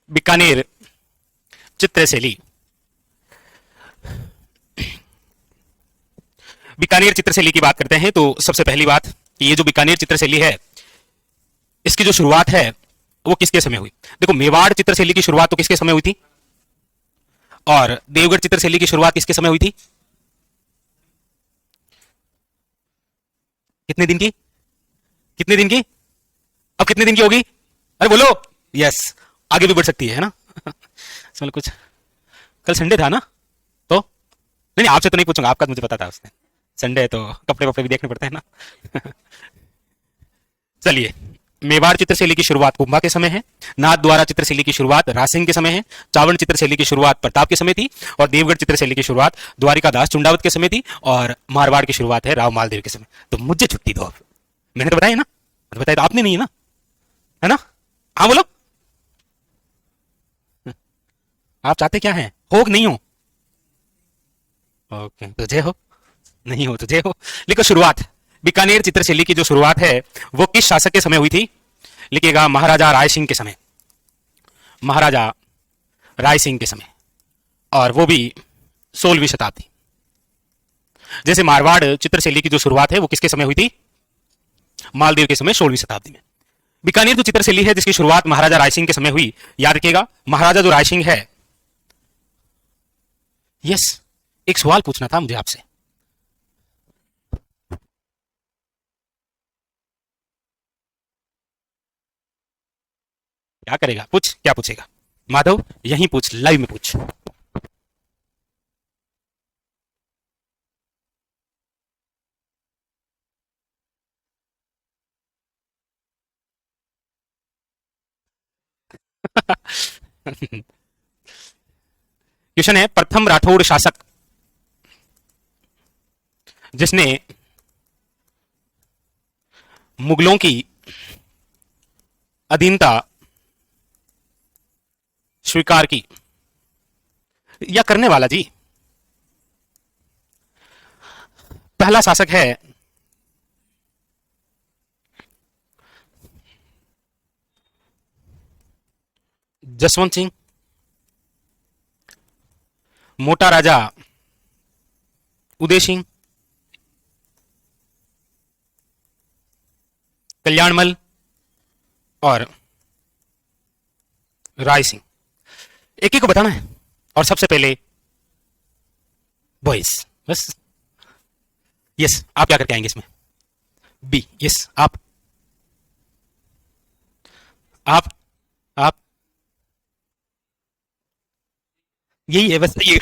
बीकानेर चित्रशैली। बीकानेर चित्रशैली की बात करते हैं तो सबसे पहली बात कि ये जो बीकानेर चित्रशैली है, इसकी जो शुरुआत है वो किसके समय हुई? देखो, मेवाड़ चित्रशैली की शुरुआत तो किसके समय हुई थी, और देवगढ़ चित्रशैली की शुरुआत किसके समय हुई थी? कितने दिन की? कितने दिन की? अब कितने दिन की होगी? अरे बोलो। यस, आगे भी बढ़ सकती है ना? चलो, कुछ कल संडे था ना, तो नहीं नहीं, आपसे तो नहीं पूछूंगा, आपका तो मुझे पता था, उसने संडे है तो कपड़े वपड़े भी देखने पड़ते हैं ना। चलिए, मेवाड़ चित्रशैली की शुरुआत कुंभा के समय है, नाथ द्वारा चित्रशैली की शुरुआत रासिंग के समय है, चावड़ चित्रशैली की शुरुआत प्रताप के समय थी, और देवगढ़ चित्रशैली की शुरुआत द्वारिकादास चुंडावत के समय थी, और मारवाड़ की शुरुआत है राव मालदेव के समय। तो मुझे छुट्टी दो अब, मैंने तो बताया ना, तो बताया तो आपने नहीं है ना, है ना? हाँ बोलो, आप चाहते क्या हैं, हो कि नहीं हो? ओके, तुझे हो, नहीं हो तुझे हो। लिखो शुरुआत, बीकानेर चित्रशैली की जो शुरुआत है वो किस शासक के समय हुई थी? लिखिएगा महाराजा राय सिंह के समय, महाराजा राय सिंह के समय, और वो भी 16वीं शताब्दी। जैसे मारवाड़ चित्रशैली की जो शुरुआत है वो किसके समय हुई थी? मालदेव के समय, 16वीं शताब्दी में। बीकानेर जो चित्रशैली है जिसकी शुरुआत महाराजा राय सिंह के समय हुई, याद रखिएगा महाराजा जो राय सिंह है। यस, एक सवाल पूछना था मुझे आपसे। क्या करेगा, पूछ, क्या पूछेगा? माधव, यहीं पूछ, लाइव में पूछ। क्वेश्चन है, प्रथम राठौड़ शासक जिसने मुगलों की अधीनता स्वीकार की, या करने वाला जी। पहला शासक है जसवंत सिंह, मोटा राजा उदय सिंह, कल्याणमल, और राय सिंह। एक एक को बताना है, और सबसे पहले बॉयज, बस। यस, आप क्या करके आएंगे इसमें? बी, यस, आप यही है बस, ये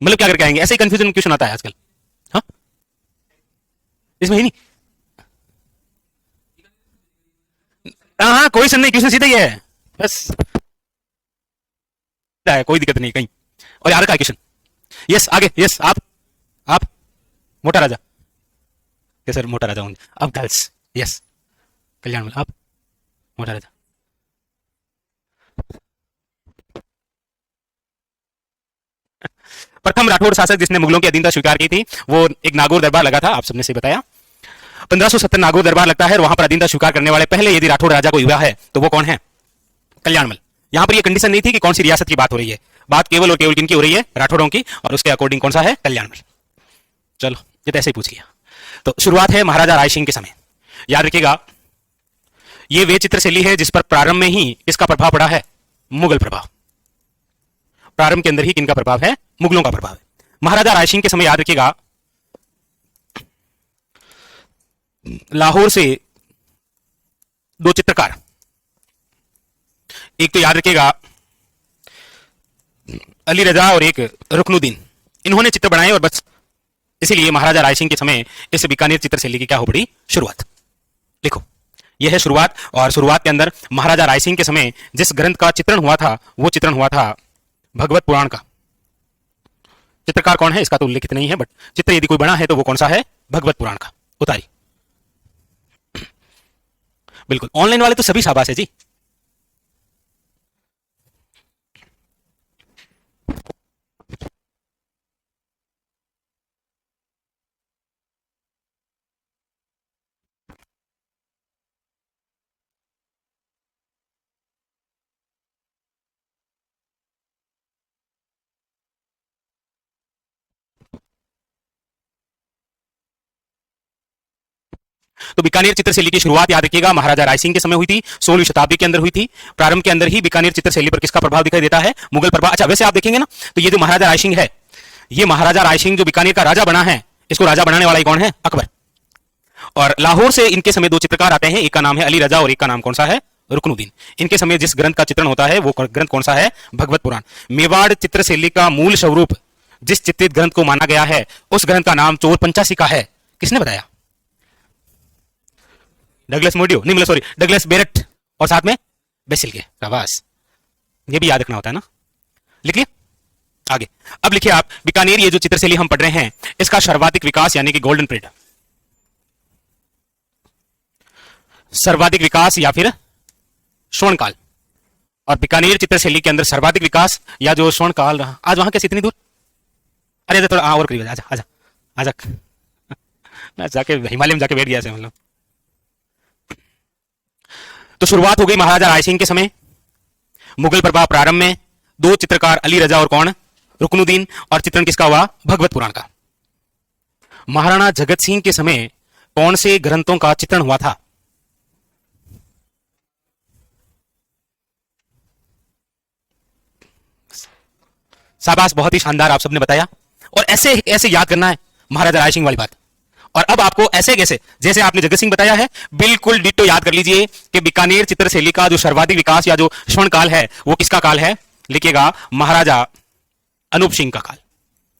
मतलब क्या करके आएंगे, ऐसे ही कंफ्यूजन क्वेश्चन आता है आजकल। हाँ, इसमें ही नहीं। हाँ हाँ, कोई सन नहीं, क्वेश्चन सीधा ही है बस, है, कोई दिक्कत नहीं कहीं। और यार का क्वेश्चन। यस, आगे, यस, आप मोटा राजा। यस सर, मोटा राजा होंगे। अब गर्ल्स, यस, कल्याण आप मोटा राजा। प्रथम राठौड़ शासक जिसने मुगलों की अधीनता स्वीकार की थी, वो एक नागौर दरबार लगा था, आप सबने से बताया। 1570 नागौर दरबार लगता है, और वहां पर अधीनता स्वीकार करने वाले पहले यदि राठौड़ राजा को हुआ है तो वो कौन है? कल्याणमल। यहां पर ये कंडीशन नहीं थी कि कौन सी रियासत की बात हो रही है, बात केवल और केवल किनकी हो रही है? राठौड़ों की, और उसके अकॉर्डिंग कौन सा है? कल्याणमल। चलो, ये तो ऐसे ही पूछ लिया। तो शुरुआत है महाराजा राय सिंह के समय। याद रखिएगा, ये वे चित्रशैली है जिस पर प्रारंभ में ही किसका प्रभाव पड़ा है? मुगल प्रभाव। प्रारंभ के अंदर ही किनका प्रभाव है? मुगलों का प्रभाव है। महाराजा राय सिंह के समय याद रखिएगा, लाहौर से दो चित्रकार, एक तो याद रखिएगा अली रजा और एक रुकनुद्दीन, इन्होंने चित्र बनाए, और बस इसीलिए महाराजा राय सिंह के समय इस बीकानेर चित्रशैली की क्या हो पड़ी? शुरुआत। लिखो, यह है शुरुआत, और शुरुआत के अंदर महाराजा राय सिंह के समय जिस ग्रंथ का चित्रण हुआ था वो चित्रण हुआ था भगवत पुराण का। चित्रकार कौन है इसका तो उल्लेखित नहीं है, बट चित्र यदि कोई बना है तो वो कौन सा है? भगवत पुराण का। उतारी, बिल्कुल, ऑनलाइन वाले तो सभी शाबाश है जी। तो बीकानेर चित्रशैली की शुरुआत याद रखिएगा महाराजा रायसिंह के समय हुई थी, 16वीं शताब्दी के अंदर हुई थी। प्रारंभ के अंदर ही बीकानेर चित्रशैली पर किसका प्रभाव दिखाई देता है? मुगल प्रभाव। अच्छा, वैसे आप देखेंगे ना तो ये जो महाराजा रायसिंह है, ये महाराजा रायसिंह जो बीकानेर का राजा बना है, इसको राजा बनाने वाला कौन है? अकबर। और लाहौर से इनके समय दो चित्रकार आते हैं, एक का नाम है अली रजा और एक का नाम कौन सा है? रुकनुद्दीन। इनके समय जिस ग्रंथ का चित्रण होता है वो ग्रंथ कौन सा है? भगवत पुराण। मेवाड़ चित्रशैली का मूल स्वरूप जिस चित्रित ग्रंथ को माना गया है उस ग्रंथ का नाम चोर पंचासी का है। किसने बताया? डगलस मोडियो, नहीं मतलब सॉरी डगलस बेरेट, और साथ में बेसिल के। शाबाश, ये भी याद रखना होता है ना। लिखिए आगे। अब लिखिए आप, बीकानेर ये जो चित्रशैली हम पढ़ रहे हैं इसका सर्वाधिक विकास यानी कि गोल्डन पीरियड, सर्वाधिक विकास या फिर स्वर्णकाल। और बीकानेर चित्रशैली के अंदर सर्वाधिक विकास या जो स्वर्णकाल रहा। आज वहां कैसे इतनी दूर? अरे थोड़ा और करीब आजा आजा आजा मैं जाके हिमालय में जाके बैठ गया ऐसे मतलब। तो शुरुआत हो गई महाराजा रायसिंह के समय, मुगल प्रभाव प्रारंभ में, दो चित्रकार अली रजा और कौन? रुकनुद्दीन। और चित्रण किसका हुआ? भगवत पुराण का। महाराणा जगत सिंह के समय कौन से ग्रंथों का चित्रण हुआ था? शाबाश, बहुत ही शानदार, आप सबने बताया। और ऐसे ऐसे याद करना है महाराजा रायसिंह वाली बात। और अब आपको ऐसे कैसे, जैसे आपने जगत सिंह बताया है, बिल्कुल डिट्टो याद कर लीजिए कि बीकानेर चित्रशैली का जो सर्वाधिक विकास या जो स्वर्णकाल है वो किसका काल है? लिखिएगा, महाराजा अनूप सिंह का काल।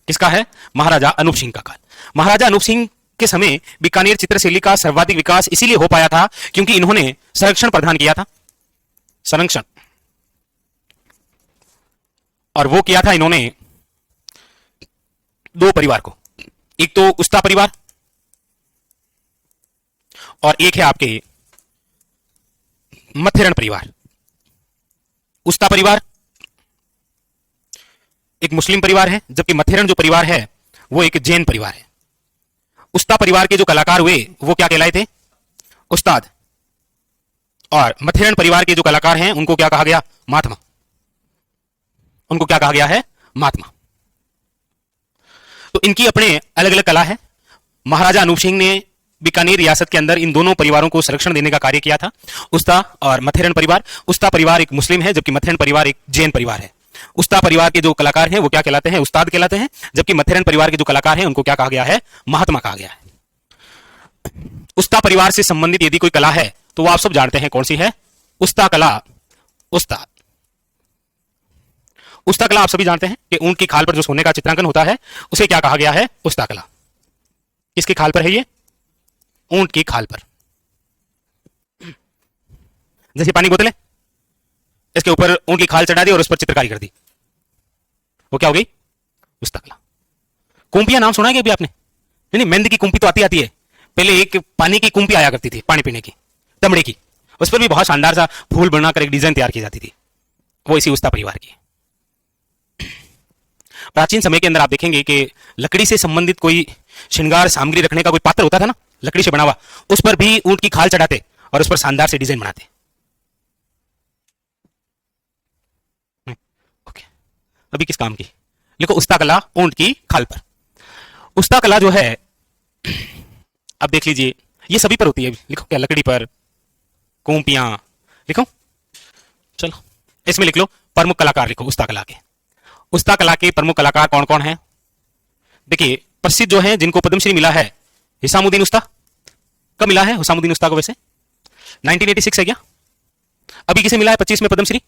किसका है? महाराजा अनूप सिंह का काल। महाराजा अनूप सिंह के समय बीकानेर चित्रशैली का सर्वाधिक विकास इसीलिए हो पाया था क्योंकि इन्होंने संरक्षण प्रदान किया था। संरक्षण, और वो किया था इन्होंने दो परिवार को, एक तो उस्ता परिवार और एक है आपके मथेरण परिवार। उस्ता परिवार एक मुस्लिम परिवार है, जबकि मथेरण जो परिवार है वो एक जैन परिवार है। उस्ता परिवार के जो कलाकार हुए वो क्या कहलाए थे? उस्ताद। और मथेरण परिवार के जो कलाकार हैं उनको क्या कहा गया? महात्मा। उनको क्या कहा गया है? महात्मा। तो इनकी अपने अलग अलग कला है। महाराजा अनूप सिंह ने बीकानेर रियासत के अंदर इन दोनों परिवारों को संरक्षण देने का कार्य किया था, उस्ता और मथेरण परिवार। उस्ता परिवार एक मुस्लिम है जबकि मथेरण परिवार एक जैन परिवार है। उस्ता परिवार के जो कलाकार हैं वो क्या कहलाते हैं? उस्ताद कहलाते हैं, जबकि मथेरण परिवार के जो कलाकार हैं उनको क्या कहा गया है? महात्मा कहा गया है। उस्ता परिवार से संबंधित यदि कोई कला है तो वो आप सब जानते हैं कौन सी है? उस्ता कला। उस्ताद। उस्ता कला आप सभी जानते हैं कि ऊंट की खाल पर जो सोने का चित्रांकन होता है उसे क्या कहा गया है? उस्ता कला। किसकी खाल पर है ये? ऊंट की खाल पर। जैसे पानी बोतल है, इसके ऊपर ऊंट की खाल चढ़ा दी और उस पर चित्रकारी कर दी, वो क्या हो गई? उस्ता कला। कुंपियां नाम सुना है क्या अभी आपने? नहीं, मेहंदी की कुंपी तो आती आती है, पहले एक पानी की कुंपी आया करती थी, पानी पीने की, तमड़े की, उस पर भी बहुत शानदार सा फूल बनाकर एक डिजाइन तैयार की जाती थी, वो इसी उस्ता परिवार की। प्राचीन समय के अंदर आप देखेंगे कि लकड़ी से संबंधित कोई श्रृंगार सामग्री रखने का कोई पात्र होता था ना, लकड़ी से बना हुआ, उस पर भी ऊंट की खाल चढ़ाते और उस पर शानदार से डिजाइन बनाते। ओके, अभी किस काम की? लिखो उस्ता कला ऊंट की खाल पर। उस्ता कला जो है, अब देख लीजिए, ये सभी पर होती है। लिखो क्या? लकड़ी पर, कुंपियां, लिखो। चलो इसमें लिख लो प्रमुख कलाकार, लिखो उस्ता कला के। उस्ता कला के प्रमुख कलाकार कौन कौन हैं? देखिए, प्रसिद्ध जो हैं जिनको पद्मश्री मिला है, हिसामुद्दीन उस्ता। कब मिला है हुसामुद्दीन उस्ता को? वैसे 1986 है क्या? अभी किसे मिला है 25 में पद्मश्री?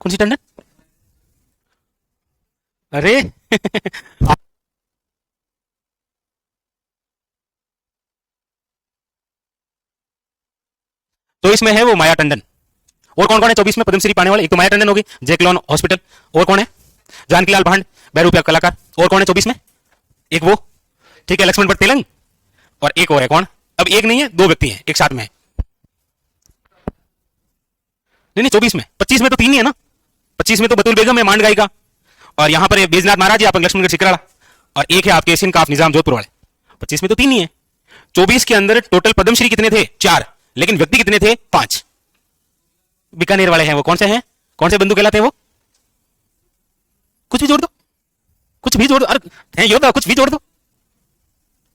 कौन सी टंडन? अरे तो इसमें है वो माया टंडन। और कौन कौन है 24 में पद्मश्री पाने वाले? एक तो माया टंडन होगी, जैकलॉन हॉस्पिटल। और कौन है? जानकीलाल भांड, 12 रुपया कलाकार। और कौन है 24 में? एक वो, ठीक है, लक्ष्मण भट्ट तेलंग। और एक और है कौन? अब एक नहीं है, दो व्यक्ति हैं एक साथ में। नहीं नहीं, 24 में, 25 में तो तीन ही है ना। 25 में तो बतुल बेगम है, मांड गायिका, और यहां पर बैजनाथ महाराज, यहाँ पर लक्ष्मणगढ़ सिकराड़ा, और एक है आपके एशियन काफ निजाम जोधपुर वाले। 25 में तो तीन ही है। 24 के अंदर टोटल पद्मश्री कितने थे? 4, लेकिन व्यक्ति कितने थे? 5। बीकानेर वाले हैं वो। कौन से हैं? कौन से बंधु कहलाते हैं वो? कुछ भी जोड़ दो, कुछ भी जोड़ दो। अरे हैं योद्धा, कुछ भी जोड़ दो।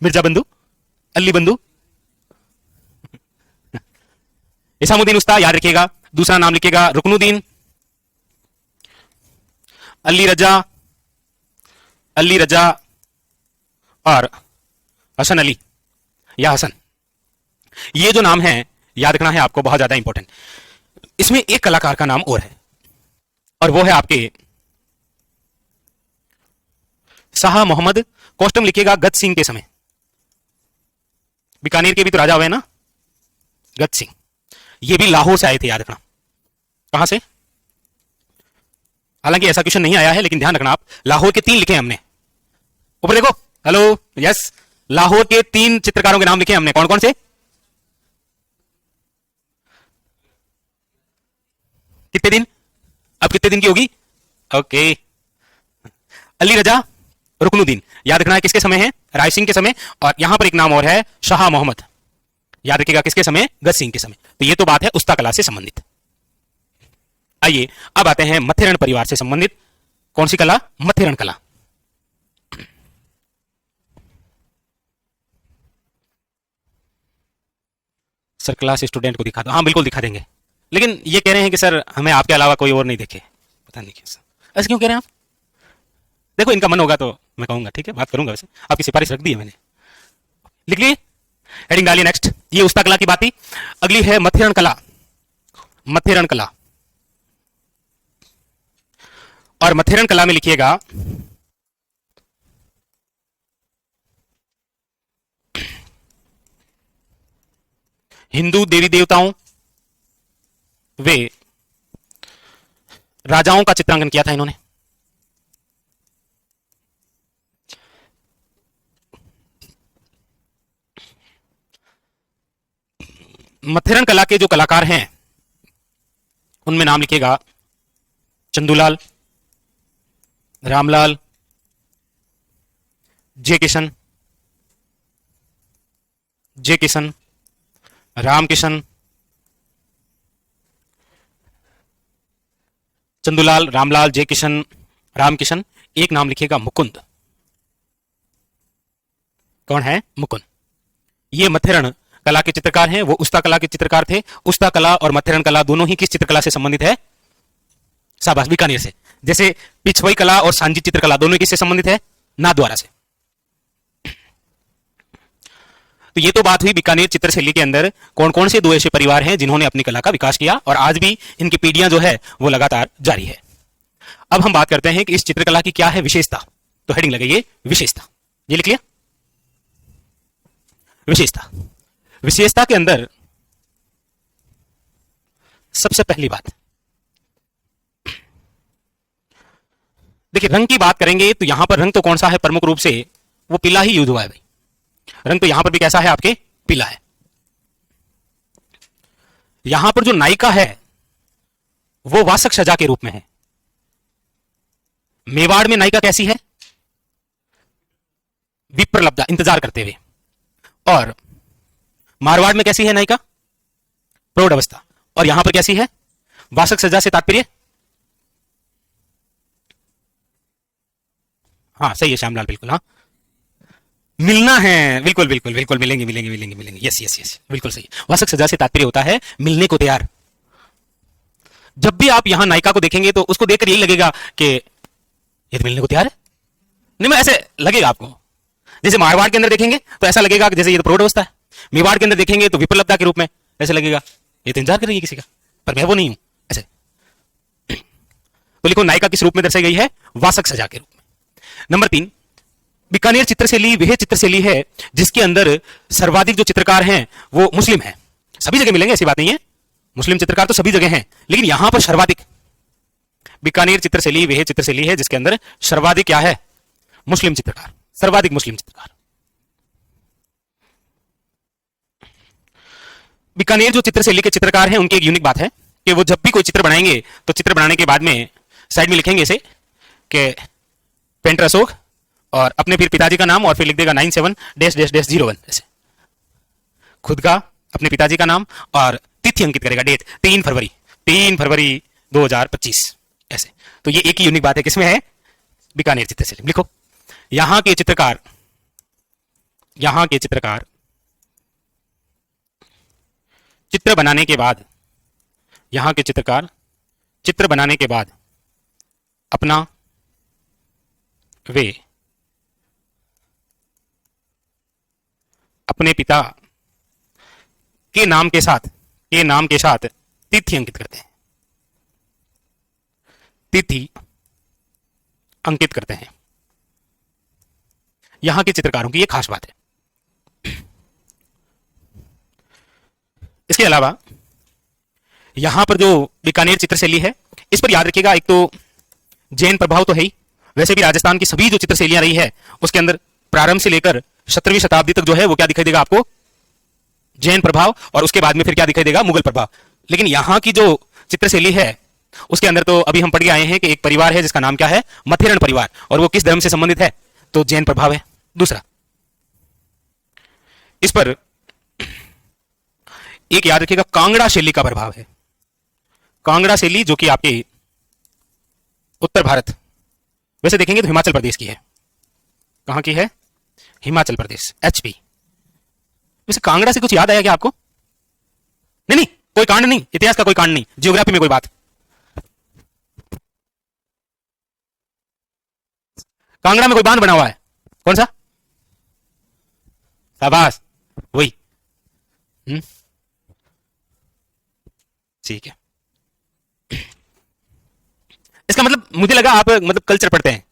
मिर्जा बंधु, अली बंधु, इसामुद्दीन उस्ता, याद रखिएगा। दूसरा नाम लिखिएगा रुकनुद्दीन, अली रजा, अली रजा और हसन अली या हसन। ये जो नाम है याद रखना है आपको, बहुत ज्यादा इंपॉर्टेंट। इसमें एक कलाकार का नाम और है, और वो है आपके शाह मोहम्मद, कौस्टम लिखिएगा गत सिंह के समय। बीकानेर के भी तो राजा हुए ना गत सिंह, ये भी लाहौर से आए थे, याद रखना। कहां से? हालांकि ऐसा क्वेश्चन नहीं आया है, लेकिन ध्यान रखना आप, लाहौर के 3 लिखे हमने। ऊपर देखो, हेलो, यस, लाहौर के 3 चित्रकारों के नाम लिखे हमने। कौन कौन से? कितने दिन? अब कितने दिन की होगी? ओके, अली रजा, रुकनुद्दीन, याद रखना है किसके समय है? राय सिंह के समय। और यहां पर एक नाम और है शाह मोहम्मद, याद रखिएगा किसके समय? गत सिंह के समय। तो ये तो बात है उस्ता कला से संबंधित। आइए अब आते हैं मथेरण परिवार से संबंधित। कौन सी कला? मथेरण कला। सर क्लास स्टूडेंट को दिखा दो। हाँ बिल्कुल दिखा देंगे, लेकिन ये कह रहे हैं कि सर हमें आपके अलावा कोई और नहीं देखे। पता नहीं क्यों सर, ऐसे क्यों कह रहे हैं आप? देखो इनका मन होगा तो मैं कहूंगा, ठीक है, बात करूंगा। वैसे आपकी सिफारिश रख दी है मैंने, लिख लिए, हेडिंग डालिए नेक्स्ट। ये उस्ता कला की बात थी। अगली है मथेरण कला। मथेरण कला, और मथेरण कला में लिखिएगा हिंदू देवी देवताओं वे राजाओं का चित्रांकन किया था इन्होंने। मथेरण कला के जो कलाकार हैं उनमें नाम लिखिएगा चंदूलाल, रामलाल, जे किशन, जे किशन, रामकिशन, चंदूलाल, रामलाल, जे किशन, रामकिशन। एक नाम लिखिएगा मुकुंद। कौन है? मुकुंद। ये मथेरण कला के चित्रकार हैं, वो उस्ता कला के चित्रकार थे। उस्ता कला और मथेरण कला दोनों ही किस चित्रकला से संबंधित है? शाबाश, बीकानेर से। जैसे पिछवई कला और सांची चित्रकला दोनों किससे संबंधित है? नाथद्वारा से। तो ये तो बात हुई बीकानेर चित्रशैली के अंदर कौन कौन से 2 ऐसे परिवार हैं जिन्होंने अपनी कला का विकास किया, और आज भी इनकी पीढ़ियां जो है वो लगातार जारी है। अब हम बात करते हैं कि इस चित्रकला की क्या है विशेषता। तो हेडिंग लगाइए विशेषता, ये लिख लिया, विशेषता। विशेषता के अंदर सबसे पहली बात, देखिए रंग की बात करेंगे तो यहां पर रंग तो कौन सा है? प्रमुख रूप से वो पीला ही यूज हुआ है भाई। रंग तो यहां पर भी कैसा है? आपके पीला है। यहां पर जो नायिका है वो वासक सजा के रूप में है। मेवाड़ में नायिका कैसी है? विप्रलब्धा, इंतजार करते हुए। और मारवाड़ में कैसी है नायिका? प्रौढ़ अवस्था। और यहां पर कैसी है? वासक सजा से तात्पर्य? हाँ सही है श्यामलाल, बिल्कुल। हाँ मिलना है, बिल्कुल बिल्कुल बिल्कुल, मिलेंगे मिलेंगे मिलेंगे मिलेंगे, यस यस यस, बिल्कुल सही। वासक सजा से तात्पर्य होता है मिलने को तैयार। जब भी आप यहां नायिका को देखेंगे तो उसको देखकर यही लगेगा कि ये तो मिलने को तैयार है। नहीं मैं ऐसे लगेगा आपको। जैसे मारवाड़ के अंदर देखेंगे तो ऐसा लगेगा कि जैसे ये तो प्रौढ़ अवस्था है। मेवाड़ के अंदर देखेंगे तो विप्रलब्धा के रूप में ऐसे लगेगा ये तो इंतजार कर रही है किसी का, पर मैं वो नहीं हूं, ऐसे। तो लिखो नायिका किस रूप में दर्शाई गई है? वासक सजा के रूप में। नंबर 3, बीकानेर चित्रशैली वह चित्रशैली है जिसके अंदर सर्वाधिक जो चित्रकार हैं वो मुस्लिम हैं। सभी जगह मिलेंगे, ऐसी बात नहीं है, मुस्लिम चित्रकार तो सभी जगह हैं, लेकिन यहां पर सर्वाधिक बीकानेर चित्रशैली वह चित्रशैली है जिसके अंदर सर्वाधिक क्या है? मुस्लिम चित्रकार, सर्वाधिक मुस्लिम चित्रकार। बीकानेर जो चित्रशैली के चित्रकार हैं उनकी एक यूनिक बात है कि वो जब भी कोई चित्र बनाएंगे तो चित्र बनाने के बाद में साइड में लिखेंगे इसे कि पेंटर अशोक और अपने फिर पिताजी का नाम और फिर लिख देगा 97-01 ऐसे, खुद का, अपने पिताजी का नाम और तिथि अंकित करेगा, डेट 3 फरवरी 2025 ऐसे। तो ये एक ही यूनिक बात है, किसमें है? बीकानेर चित्रशैली। लिखो यहां के चित्रकार यहां के चित्रकार चित्र बनाने के बाद, यहां के चित्रकार चित्र बनाने के बाद अपना वे अपने पिता के नाम के साथ तिथि अंकित करते हैं, तिथि अंकित करते हैं। यहां के चित्रकारों की यह खास बात है। इसके अलावा यहां पर जो बीकानेर चित्रशैली है, इस पर याद रखिएगा, एक तो जैन प्रभाव तो है ही, वैसे भी राजस्थान की सभी जो चित्रशैलियां रही है उसके अंदर प्रारंभ से लेकर 17वीं शताब्दी तक जो है वो क्या दिखाई देगा आपको, जैन प्रभाव, और उसके बाद में फिर क्या दिखाई देगा, मुगल प्रभाव। लेकिन यहां की जो चित्रशैली है उसके अंदर तो अभी हम पढ़ के आए हैं कि एक परिवार है जिसका नाम क्या है, मथेरण परिवार, और वो किस धर्म से संबंधित है, तो जैन प्रभाव है। दूसरा, इस पर एक याद रखिएगा, कांगड़ा शैली का प्रभाव है। कांगड़ा शैली जो कि आपके उत्तर भारत, वैसे देखेंगे तो हिमाचल प्रदेश की है। कहां की है, हिमाचल प्रदेश, एचपी। वैसे कांगड़ा से कुछ याद आया क्या आपको? नहीं नहीं, कोई कांड नहीं, इतिहास का कोई कांड नहीं, ज्योग्राफी में कोई बात। कांगड़ा में कोई बांध बना हुआ है, कौन सा? शाबाश, वही। ठीक है। इसका मतलब मुझे लगा आप मतलब कल्चर पढ़ते हैं,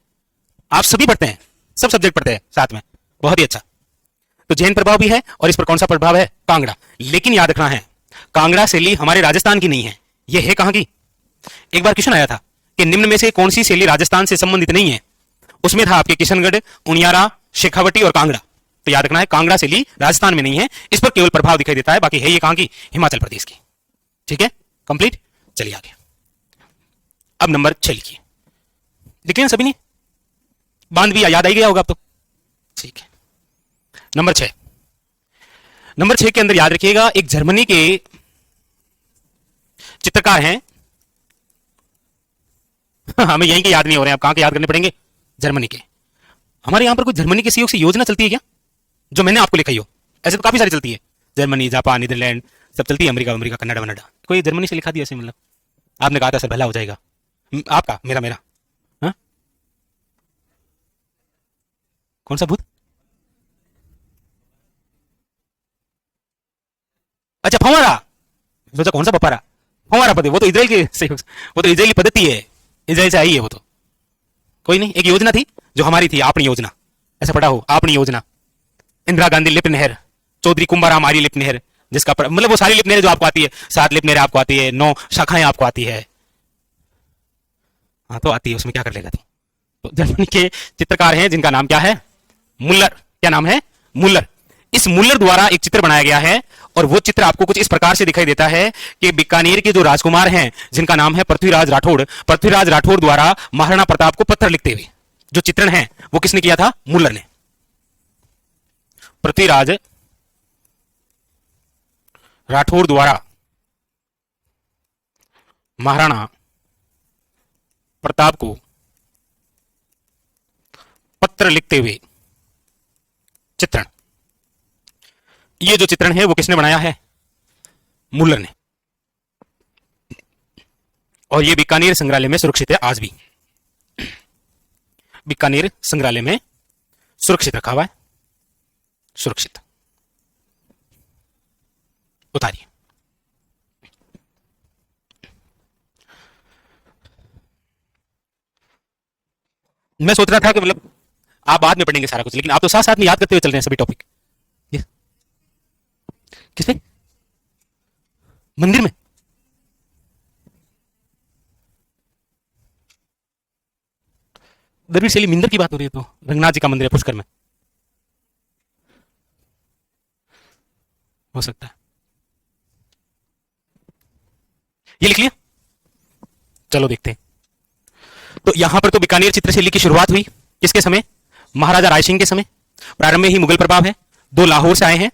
आप सभी पढ़ते हैं, सब सब्जेक्ट पढ़ते हैं साथ में, बहुत ही अच्छा। तो जैन प्रभाव भी है और इस पर कौन सा प्रभाव है, कांगड़ा। लेकिन याद रखना है, कांगड़ा शैली हमारे राजस्थान की नहीं है, यह है कहां की? एक बार क्वेश्चन आया था कि निम्न में से कौन सी शैली राजस्थान से संबंधित नहीं है, उसमें था आपके किशनगढ़, उनियारा, शेखावटी और कांगड़ा। तो याद रखना है, कांगड़ा शैली राजस्थान में नहीं है, इस पर केवल प्रभाव दिखाई देता है, बाकी है ये कहां की, हिमाचल प्रदेश की। ठीक है, कंप्लीट। चलिए आगे, अब नंबर 6 लिखिए। लिख लिया सभी ने? बांध भी याद आई गया होगा अब तो। ठीक है, नंबर 6। नंबर 6 के अंदर याद रखिएगा, एक जर्मनी के चित्रकार हैं। हमें यहीं के याद नहीं हो रहे हैं, अब कहां के याद करने पड़ेंगे, जर्मनी के। हमारे यहां पर कोई जर्मनी के सहयोग से योजना चलती है क्या, जो मैंने आपको लिखाई हो? ऐसे तो काफी सारी चलती है, जर्मनी, जापान, नीदरलैंड सब चलती है, अमेरिका, कनाडा वनाडा। कोई जर्मनी से लिखा दिया ऐसे, मतलब आपने कहा था सर भला हो जाएगा आपका, मेरा हा? कौन सा भूत? अच्छा, फवारा। सोचा कौन सा पपारा, फवारा पद्धति, वो तो इजराइल के सहयोग, वो तो इजरायली पद्धति है, इजराइल से आई है वो तो। कोई नहीं, एक योजना थी जो हमारी थी, आपनी योजना, ऐसा पढ़ा हो, आपनी योजना। इंदिरा गांधी लिप नहर, चौधरी कुंभाराम आर्य लिप नहर, जिसका मतलब वो सारी लिप नहर जो आपको आती है, 7 लिप नहर आपको आती है, 9 शाखाएं आपको आती है। हाँ तो आती है, उसमें क्या कर लेगा तू। तो जर्मनी के चित्रकार हैं जिनका नाम क्या है, मुल्लर। क्या नाम है, मुल्लर। इस मुल्लर द्वारा एक चित्र बनाया गया है, और वो चित्र आपको कुछ इस प्रकार से दिखाई देता है कि बीकानेर के जो राजकुमार हैं जिनका नाम है पृथ्वीराज राठौड़, पृथ्वीराज राठौड़ द्वारा महाराणा प्रताप को पत्र लिखते हुए जो चित्रण है वो किसने किया था, मुल्लर ने। पृथ्वीराज राठौड़ द्वारा महाराणा प्रताप को पत्र लिखते हुए चित्रण, ये जो चित्रण है वो किसने बनाया है, मुल्लर ने। और ये बीकानेर संग्रहालय में सुरक्षित है आज भी, बीकानेर संग्रहालय में सुरक्षित रखा हुआ है, सुरक्षित। उतारिए। मैं सोच रहा था कि मतलब आप बाद में पढ़ेंगे सारा कुछ, लेकिन आप तो साथ साथ में याद करते हुए चल रहे हैं सभी टॉपिक। किस पे, मंदिर में? द्रविड़ शैली मिंदर की बात हो रही है, तो रंगनाथ जी का मंदिर है पुष्कर में, हो सकता है। ये लिख लिया, चलो देखते हैं। तो यहां पर तो बीकानेर चित्रशैली की शुरुआत हुई किसके समय, महाराजा राय सिंह के समय। प्रारंभ में ही मुगल प्रभाव है, 2 लाहौर से आए हैं,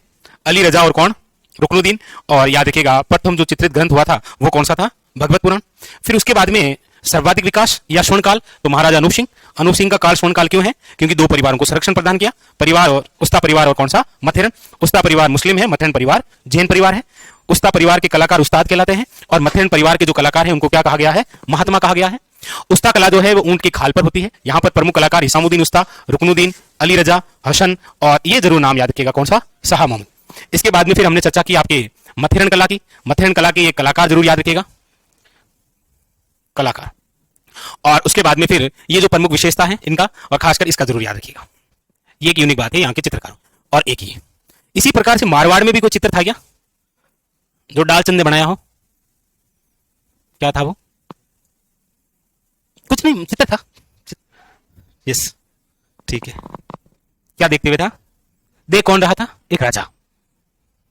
अली रजा और कौन, रुकनुद्दीन। और याद रखिएगा प्रथम जो चित्रित ग्रंथ हुआ था वो कौन सा था, भगवत पुराण। फिर उसके बाद में सर्वाधिक विकास या स्वर्णकाल तो महाराजा अनूप सिंह, अनूप सिंह का काल स्वर्ण काल क्यों है? क्योंकि दो परिवारों को संरक्षण प्रदान किया, परिवार और उस्ता परिवार और कौन सा? मथेरन। उस्ता परिवार मुस्लिम है, मथेरन परिवार जैन परिवार है। उस्ता परिवार के कलाकार उस्ताद कहलाते हैं और मथेरन परिवार के जो कलाकार हैं उनको क्या कहा गया है? महात्मा कहा गया है। उस्ता कला जो है वो ऊंट की खाल पर होती है। यहाँ पर प्रमुख कलाकार हिसामुद्दीन उस्ता, रुकनुद्दीन, अली रजा, हसन, और ये जरूर नाम याद रखिएगा, कौन सा? शाह मोहम्मद। इसके बाद में फिर हमने चर्चा की आपके मथेरन कला की। मथेरन कला के ये कलाकार जरूर याद रखिएगा, कलाकार। और उसके बाद में फिर ये जो प्रमुख विशेषता है इनका, और खासकर इसका जरूर याद रखिएगा। ये एक यूनिक बात है यहाँ के चित्रकारों। और एक ही इसी प्रकार से मारवाड़ में भी कोई चित्र था क्या जो डालचंद ने बनाया हो? क्या था वो? कुछ नहीं, चित्र था। यस, ठीक है। क्या देखते हुए था? देख कौन रहा था? एक राजा।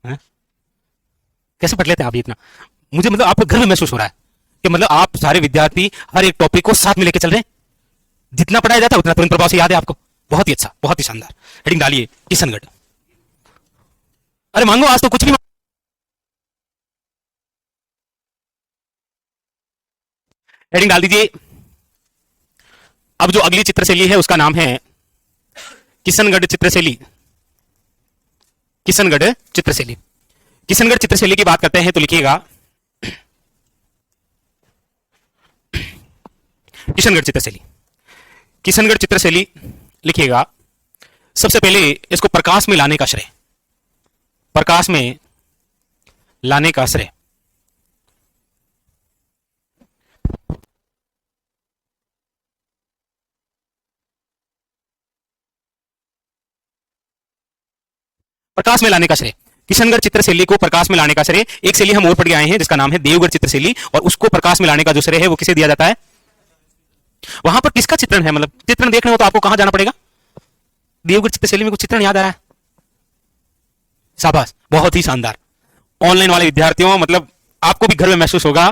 है? कैसे पढ़ लेते हैं आप ये इतना? मुझे मतलब आपको गर्व महसूस हो रहा है कि मतलब आप सारे विद्यार्थी हर एक टॉपिक को साथ में लेके चल रहे हैं। जितना पढ़ाया जाता है उतना तुरंत प्रभाव से याद है आपको। बहुत ही अच्छा, बहुत ही शानदार। हेडिंग डालिए किशनगढ़। अरे मांगो, आज तो कुछ भी। हेडिंग डाल दीजिए। अब जो अगली चित्रशैली है उसका नाम है किशनगढ़ चित्रशैली। किशनगढ़ चित्रशैली। किशनगढ़ चित्रशैली की बात करते हैं तो लिखिएगा किशनगढ़ चित्रशैली। किशनगढ़ चित्रशैली लिखिएगा। सबसे पहले इसको प्रकाश में लाने का श्रेय, प्रकाश में लाने का श्रेय प्रकाश में लाने का श्रेय किशनगढ़ चित्रशैली को प्रकाश में लाने का श्रेय, एक शैली हम और पढ़ के आए हैं जिसका नाम है देवगढ़ चित्रशैली, और उसको प्रकाश में लाने का जो श्रेय है वो किसे दिया जाता है? वहां पर किसका चित्रण है? मतलब चित्रण देखने हो तो आपको कहां जाना पड़ेगा? देवगढ़ चित्रशैली में कुछ चित्रण याद आ रहा है? शाबाश, बहुत ही शानदार। ऑनलाइन वाले विद्यार्थियों, मतलब आपको भी घर में महसूस होगा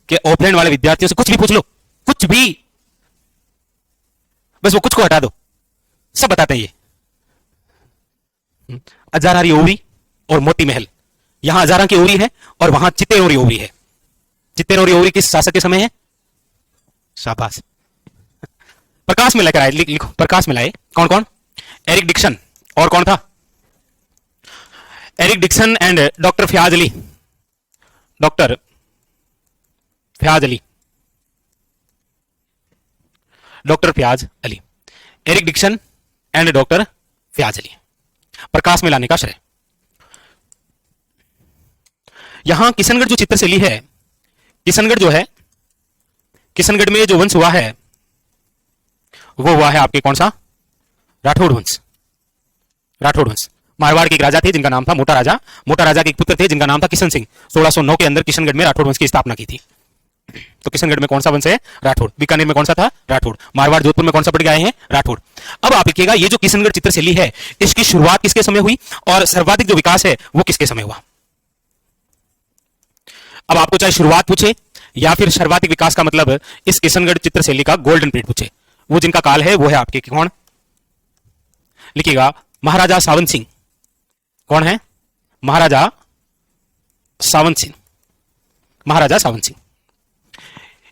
कि ऑफलाइन वाले विद्यार्थियों से कुछ भी पूछ लो, कुछ भी, बस वो कुछ को हटा दो, सब बताते हैं ये। अजारारी ओवरी और मोती महल, यहां हजारा की ओवरी है और वहां चित्तेरोरी ओवरी है। चित्तेरोरी ओवरी किस शासक के समय है? शाबाश। प्रकाश में लेकर आए, लिखो प्रकाश में लाए। कौन कौन? एरिक डिक्सन, और कौन था? Eric Dixon and doctor Fayaz Ali. Doctor Fayaz Ali, doctor Fayaz Ali, Eric Dixon and doctor Fayaz Ali. प्रकाश में लाने का श्रेय। यहां किशनगढ़ जो चित्रशैली है, किशनगढ़ जो है, किशनगढ़ में जो वंश हुआ है वो हुआ है आपके कौन सा? राठौड़ वंश। राठौड़ वंश। मारवाड़ के एक राजा थे जिनका नाम था मोटा राजा। मोटा राजा के एक पुत्र थे जिनका नाम था किशन सिंह। 1609 के अंदर किशनगढ़ में राठौड़ वंश की स्थापना की थी। तो किशनगढ़ में कौन सा वंश है? राठौड़। बीकानेर में कौन सा था? राठौड़। मारवाड़ जोधपुर में कौन सा पड़ गए हैं? राठौड़। अब आप लिखिएगा ये जो किशनगढ़ चित्रशैली है इसकी शुरुआत किसके समय हुई और सर्वाधिक जो विकास है वो किसके समय हुआ? अब आपको चाहे शुरुआत पूछे या फिर सर्वाधिक विकास का मतलब इस किशनगढ़ चित्रशैली का गोल्डन पीरियड पूछे, वो जिनका काल है वो है आपके कौन? लिखिएगा महाराजा सावन सिंह। कौन है? महाराजा सावन सिंह। महाराजा सावन सिंह।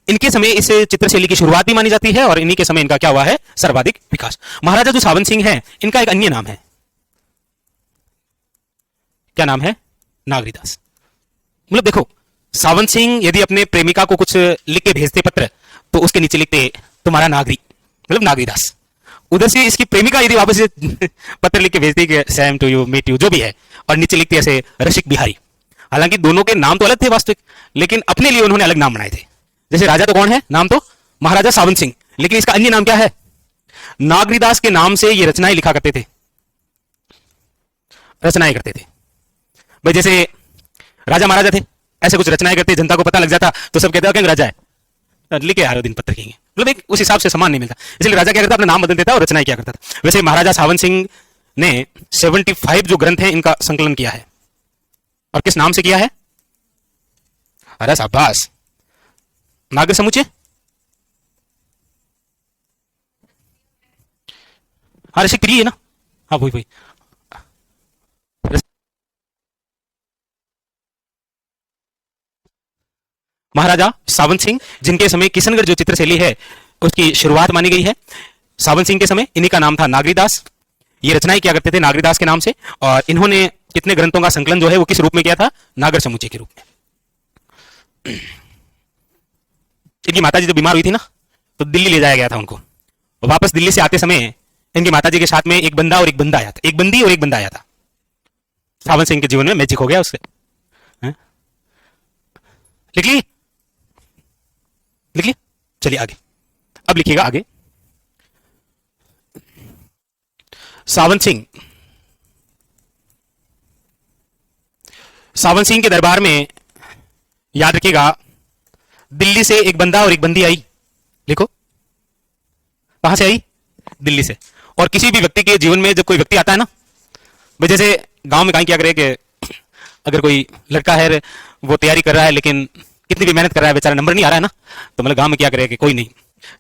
इनके समय इस चित्रशैली की शुरुआत भी मानी जाती है और इन्हीं के समय इनका क्या हुआ है? सर्वाधिक विकास। महाराजा जो सावन सिंह है इनका एक अन्य नाम है। क्या नाम है? नागरीदास। मतलब देखो, सावन सिंह यदि अपने प्रेमिका को कुछ लिख के भेजते पत्र तो उसके नीचे लिखते तुम्हारा नागरी, मतलब नागरीदास। उधर से इसकी प्रेमिका यदि वापस पत्र लिख के भेजती कि same to you, meet you, जो भी है, और नीचे लिखते ऐसे रसिक बिहारी। हालांकि दोनों के नाम तो अलग थे वास्तविक, लेकिन अपने लिए उन्होंने अलग नाम बनाए थे। जैसे राजा तो कौन है? नाम तो महाराजा सावन सिंह, लेकिन इसका अन्य नाम क्या है? नागरीदास के नाम से ये रचनाएं लिखा करते थे, रचनाएं करते थे। भाई जैसे राजा महाराजा थे, ऐसे कुछ रचनाएं करते, जनता को पता लग जाता तो सब कहते हैं राजा है, लिखे हर दिन पत्र कहेंगे। मतलब एक उस हिसाब से सम्मान नहीं मिलता, इसलिए राजा क्या करता? अपना नाम बदल देता और रचनाएं क्या करता था। वैसे महाराजा सावन सिंह ने 75 जो ग्रंथ हैं इनका संकलन किया है, और किस नाम से किया है? अरे शाबाश, नागर समुच्चय। हाँ रसिक प्रिय है ना, हाँ वही वही। महाराजा सावन सिंह जिनके समय किशनगढ़ जो चित्रशैली है उसकी शुरुआत मानी गई है। सावन सिंह के समय इन्हीं का नाम था नागरीदास। ये रचनाएं क्या करते थे नागरीदास के नाम से, और इन्होंने कितने ग्रंथों का संकलन जो है वो किस रूप में किया था, नागर समुच्चय के रूप में। इनकी माताजी जब बीमार हुई थी ना, तो दिल्ली ले जाया गया था उनको, और वापस दिल्ली से आते समय इनकी माताजी के साथ में एक बंदा और एक बंदा आया था, एक बंदी और एक बंदा आया था। सावन सिंह के जीवन में मैजिक हो गया उससे। लिख ली, लिख ली, चलिए आगे। अब लिखिएगा आगे। सावन सिंह, सावन सिंह के दरबार में याद रखिएगा, दिल्ली से एक बंदा और एक बंदी आई। लिखो, कहां से आई, दिल्ली से। और किसी भी व्यक्ति के जीवन में जब कोई व्यक्ति आता है ना, भाई जैसे गांव में कहीं क्या करे कि अगर कोई लड़का है वो तैयारी कर रहा है लेकिन कितनी भी मेहनत कर रहा है बेचारा नंबर नहीं आ रहा है ना, तो मतलब गांव में क्या करे कि कोई नहीं,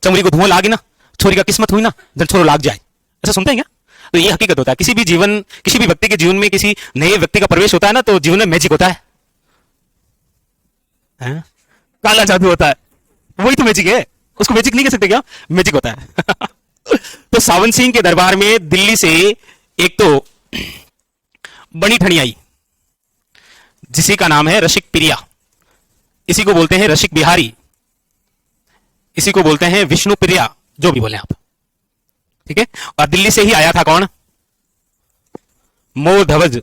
चमड़ी को धुआं लागे ना, छोरी का किस्मत हुई ना, जब छोरो लाग जाए, ऐसा सुनते हैं क्या? तो ये हकीकत होता है, किसी भी व्यक्ति के जीवन में किसी नए व्यक्ति का प्रवेश होता है ना, तो जीवन में मैजिक होता है, काला जादू होता है, वही तो मैजिक है, उसको मैजिक नहीं कह सकते क्या, मैजिक होता है। तो सावन सिंह के दरबार में दिल्ली से एक तो बनी ठनी आई, जिसी का नाम है रसिक प्रिया, इसी को बोलते हैं रसिक बिहारी, इसी को बोलते हैं विष्णु प्रिया, जो भी बोले आप, ठीक है। और दिल्ली से ही आया था कौन, मोर धवज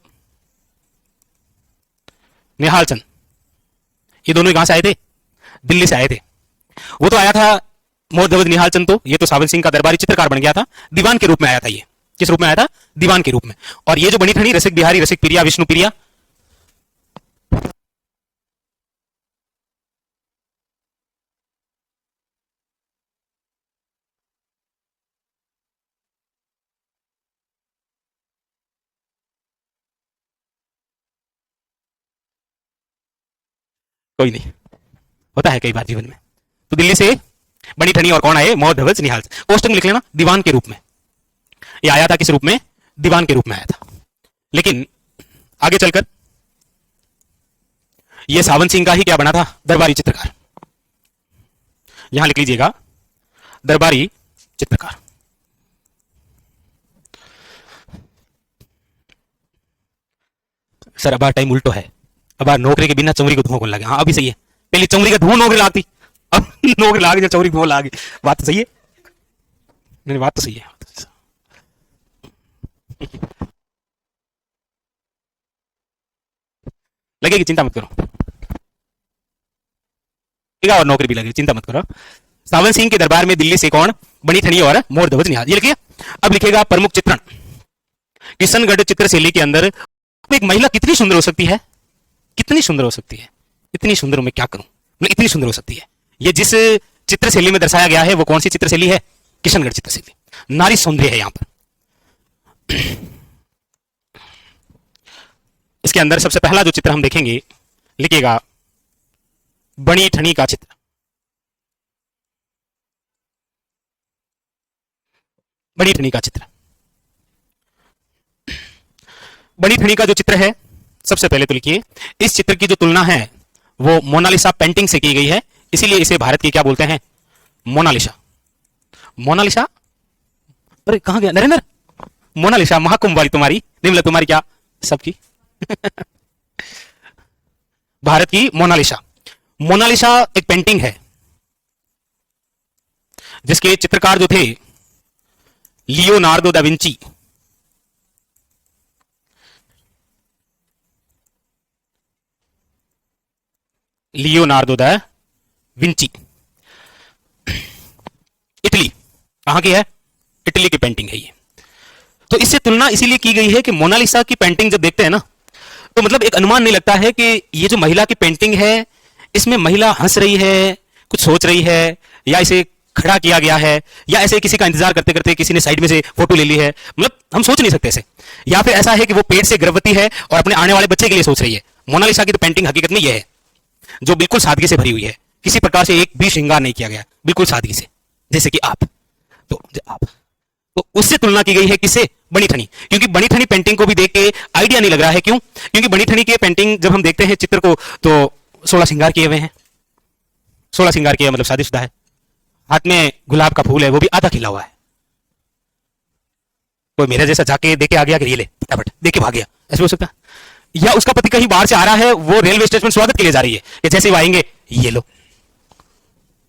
निहाल चंद, ये दोनों कहां से आए थे, दिल्ली से आए थे। वो तो आया था मोर धवज निहाल चंद, तो ये तो सावन सिंह का दरबारी चित्रकार बन गया था, दीवान के रूप में आया था। ये किस रूप में आया था, दीवान के रूप में। और ये जो बनी ठनी रसिक बिहारी, रसिक प्रिया, विष्णु प्रिया, कोई नहीं, होता है कई बार जीवन में। तो दिल्ली से बनी ठनी और कौन आए, मोर धवज निहाल, कोष्टक लिख लेना, दीवान के रूप में ये आया था। किस रूप में, दीवान के रूप में आया था। लेकिन आगे चलकर ये सावन सिंह का ही क्या बना था, दरबारी चित्रकार। यहां लिख लीजिएगा, दरबारी चित्रकार। सर अब टाइम उल्टो है, अब नौकरी के बिना चमड़ी को धुआं कौन लगे, हाँ अभी सही है, पहले चमड़ी का धुआं नौकरी लागती, अब नौकरी लाग जाए चमड़ी धुआं लागे, बात तो सही है, नहीं बात तो सही है। लगेगी, चिंता मत करो, और नौकरी भी लगेगी, चिंता मत करो। सावन सिंह के दरबार में दिल्ली से कौन, बनी ठनी और मोर धवज निहाल, ये लिखिए। अब लिखेगा प्रमुख चित्रण, किशनगढ़ चित्र शैली के अंदर एक महिला कितनी सुंदर हो सकती है, कितनी सुंदर हो सकती है, इतनी सुंदर मैं क्या करूं, मतलब इतनी सुंदर हो सकती है। ये जिस चित्र शैली में दर्शाया गया है वो कौन सी चित्र शैली है, किशनगढ़ चित्र शैली, नारी सौंदर्य है यहां पर। इसके अंदर सबसे पहला जो चित्र हम देखेंगे, लिखिएगा बनी ठनी का चित्र। बनी ठनी का चित्र, बनी ठनी का जो चित्र है, सबसे पहले तो लिखिए, इस चित्र की जो तुलना है वो मोनालिसा पेंटिंग से की गई है, इसीलिए इसे भारत की क्या बोलते हैं, मोनालिसा। मोनालिसा, अरे कहां गया नरेंद्र, मोनालिसा महाकुंभ वाली तुम्हारी, नहीं मतलब तुम्हारी क्या, सबकी भारत की मोनालिसा। मोनालिसा एक पेंटिंग है जिसके चित्रकार जो थे Leonardo da Vinci. Leonardo da Vinci, Italy, कहां की है, इटली की पेंटिंग है ये। तो इससे तुलना इसीलिए की गई है कि मोनालिसा की पेंटिंग जब देखते हैं ना, तो मतलब एक अनुमान नहीं लगता है कि ये जो महिला की पेंटिंग है, इसमें महिला हंस रही है, कुछ सोच रही है, या इसे खड़ा किया गया है, या ऐसे किसी का इंतजार करते करते किसी ने साइड में से फोटो ले ली है, मतलब हम सोच नहीं सकते ऐसे। या फिर ऐसा है कि वो पेट से गर्भवती है और अपने आने वाले बच्चे के लिए सोच रही है। मोनालिसा की तो पेंटिंग हकीकत में यह है, जो बिल्कुल सादगी से भरी हुई है, किसी प्रकार से एक भी श्रृंगार नहीं किया गया, बिल्कुल सादगी से, जैसे कि आप, तो उससे तुलना की गई है किससे, बनी ठनी। क्योंकि बनी ठनी पेंटिंग को भी देख के आइडिया नहीं लग रहा है, क्यों, क्योंकि बनी ठनी की पेंटिंग जब हम देखते हैं चित्र को, तो 16 श्रृंगार किए हुए हैं, 16 श्रृंगार किए मतलब शादीशुदा है, हाथ में गुलाब का फूल है, वो भी आधा खिला हुआ है, कोई मेरे जैसा जाके देके आ गया कि ये ले फटाफट देके भाग गया, ऐसे हो सकता है। या उसका पति कहीं बाहर से आ रहा है, वो रेलवे स्टेशन स्वागत के लिए जा रही है कि जैसे वो आएंगे ये लो,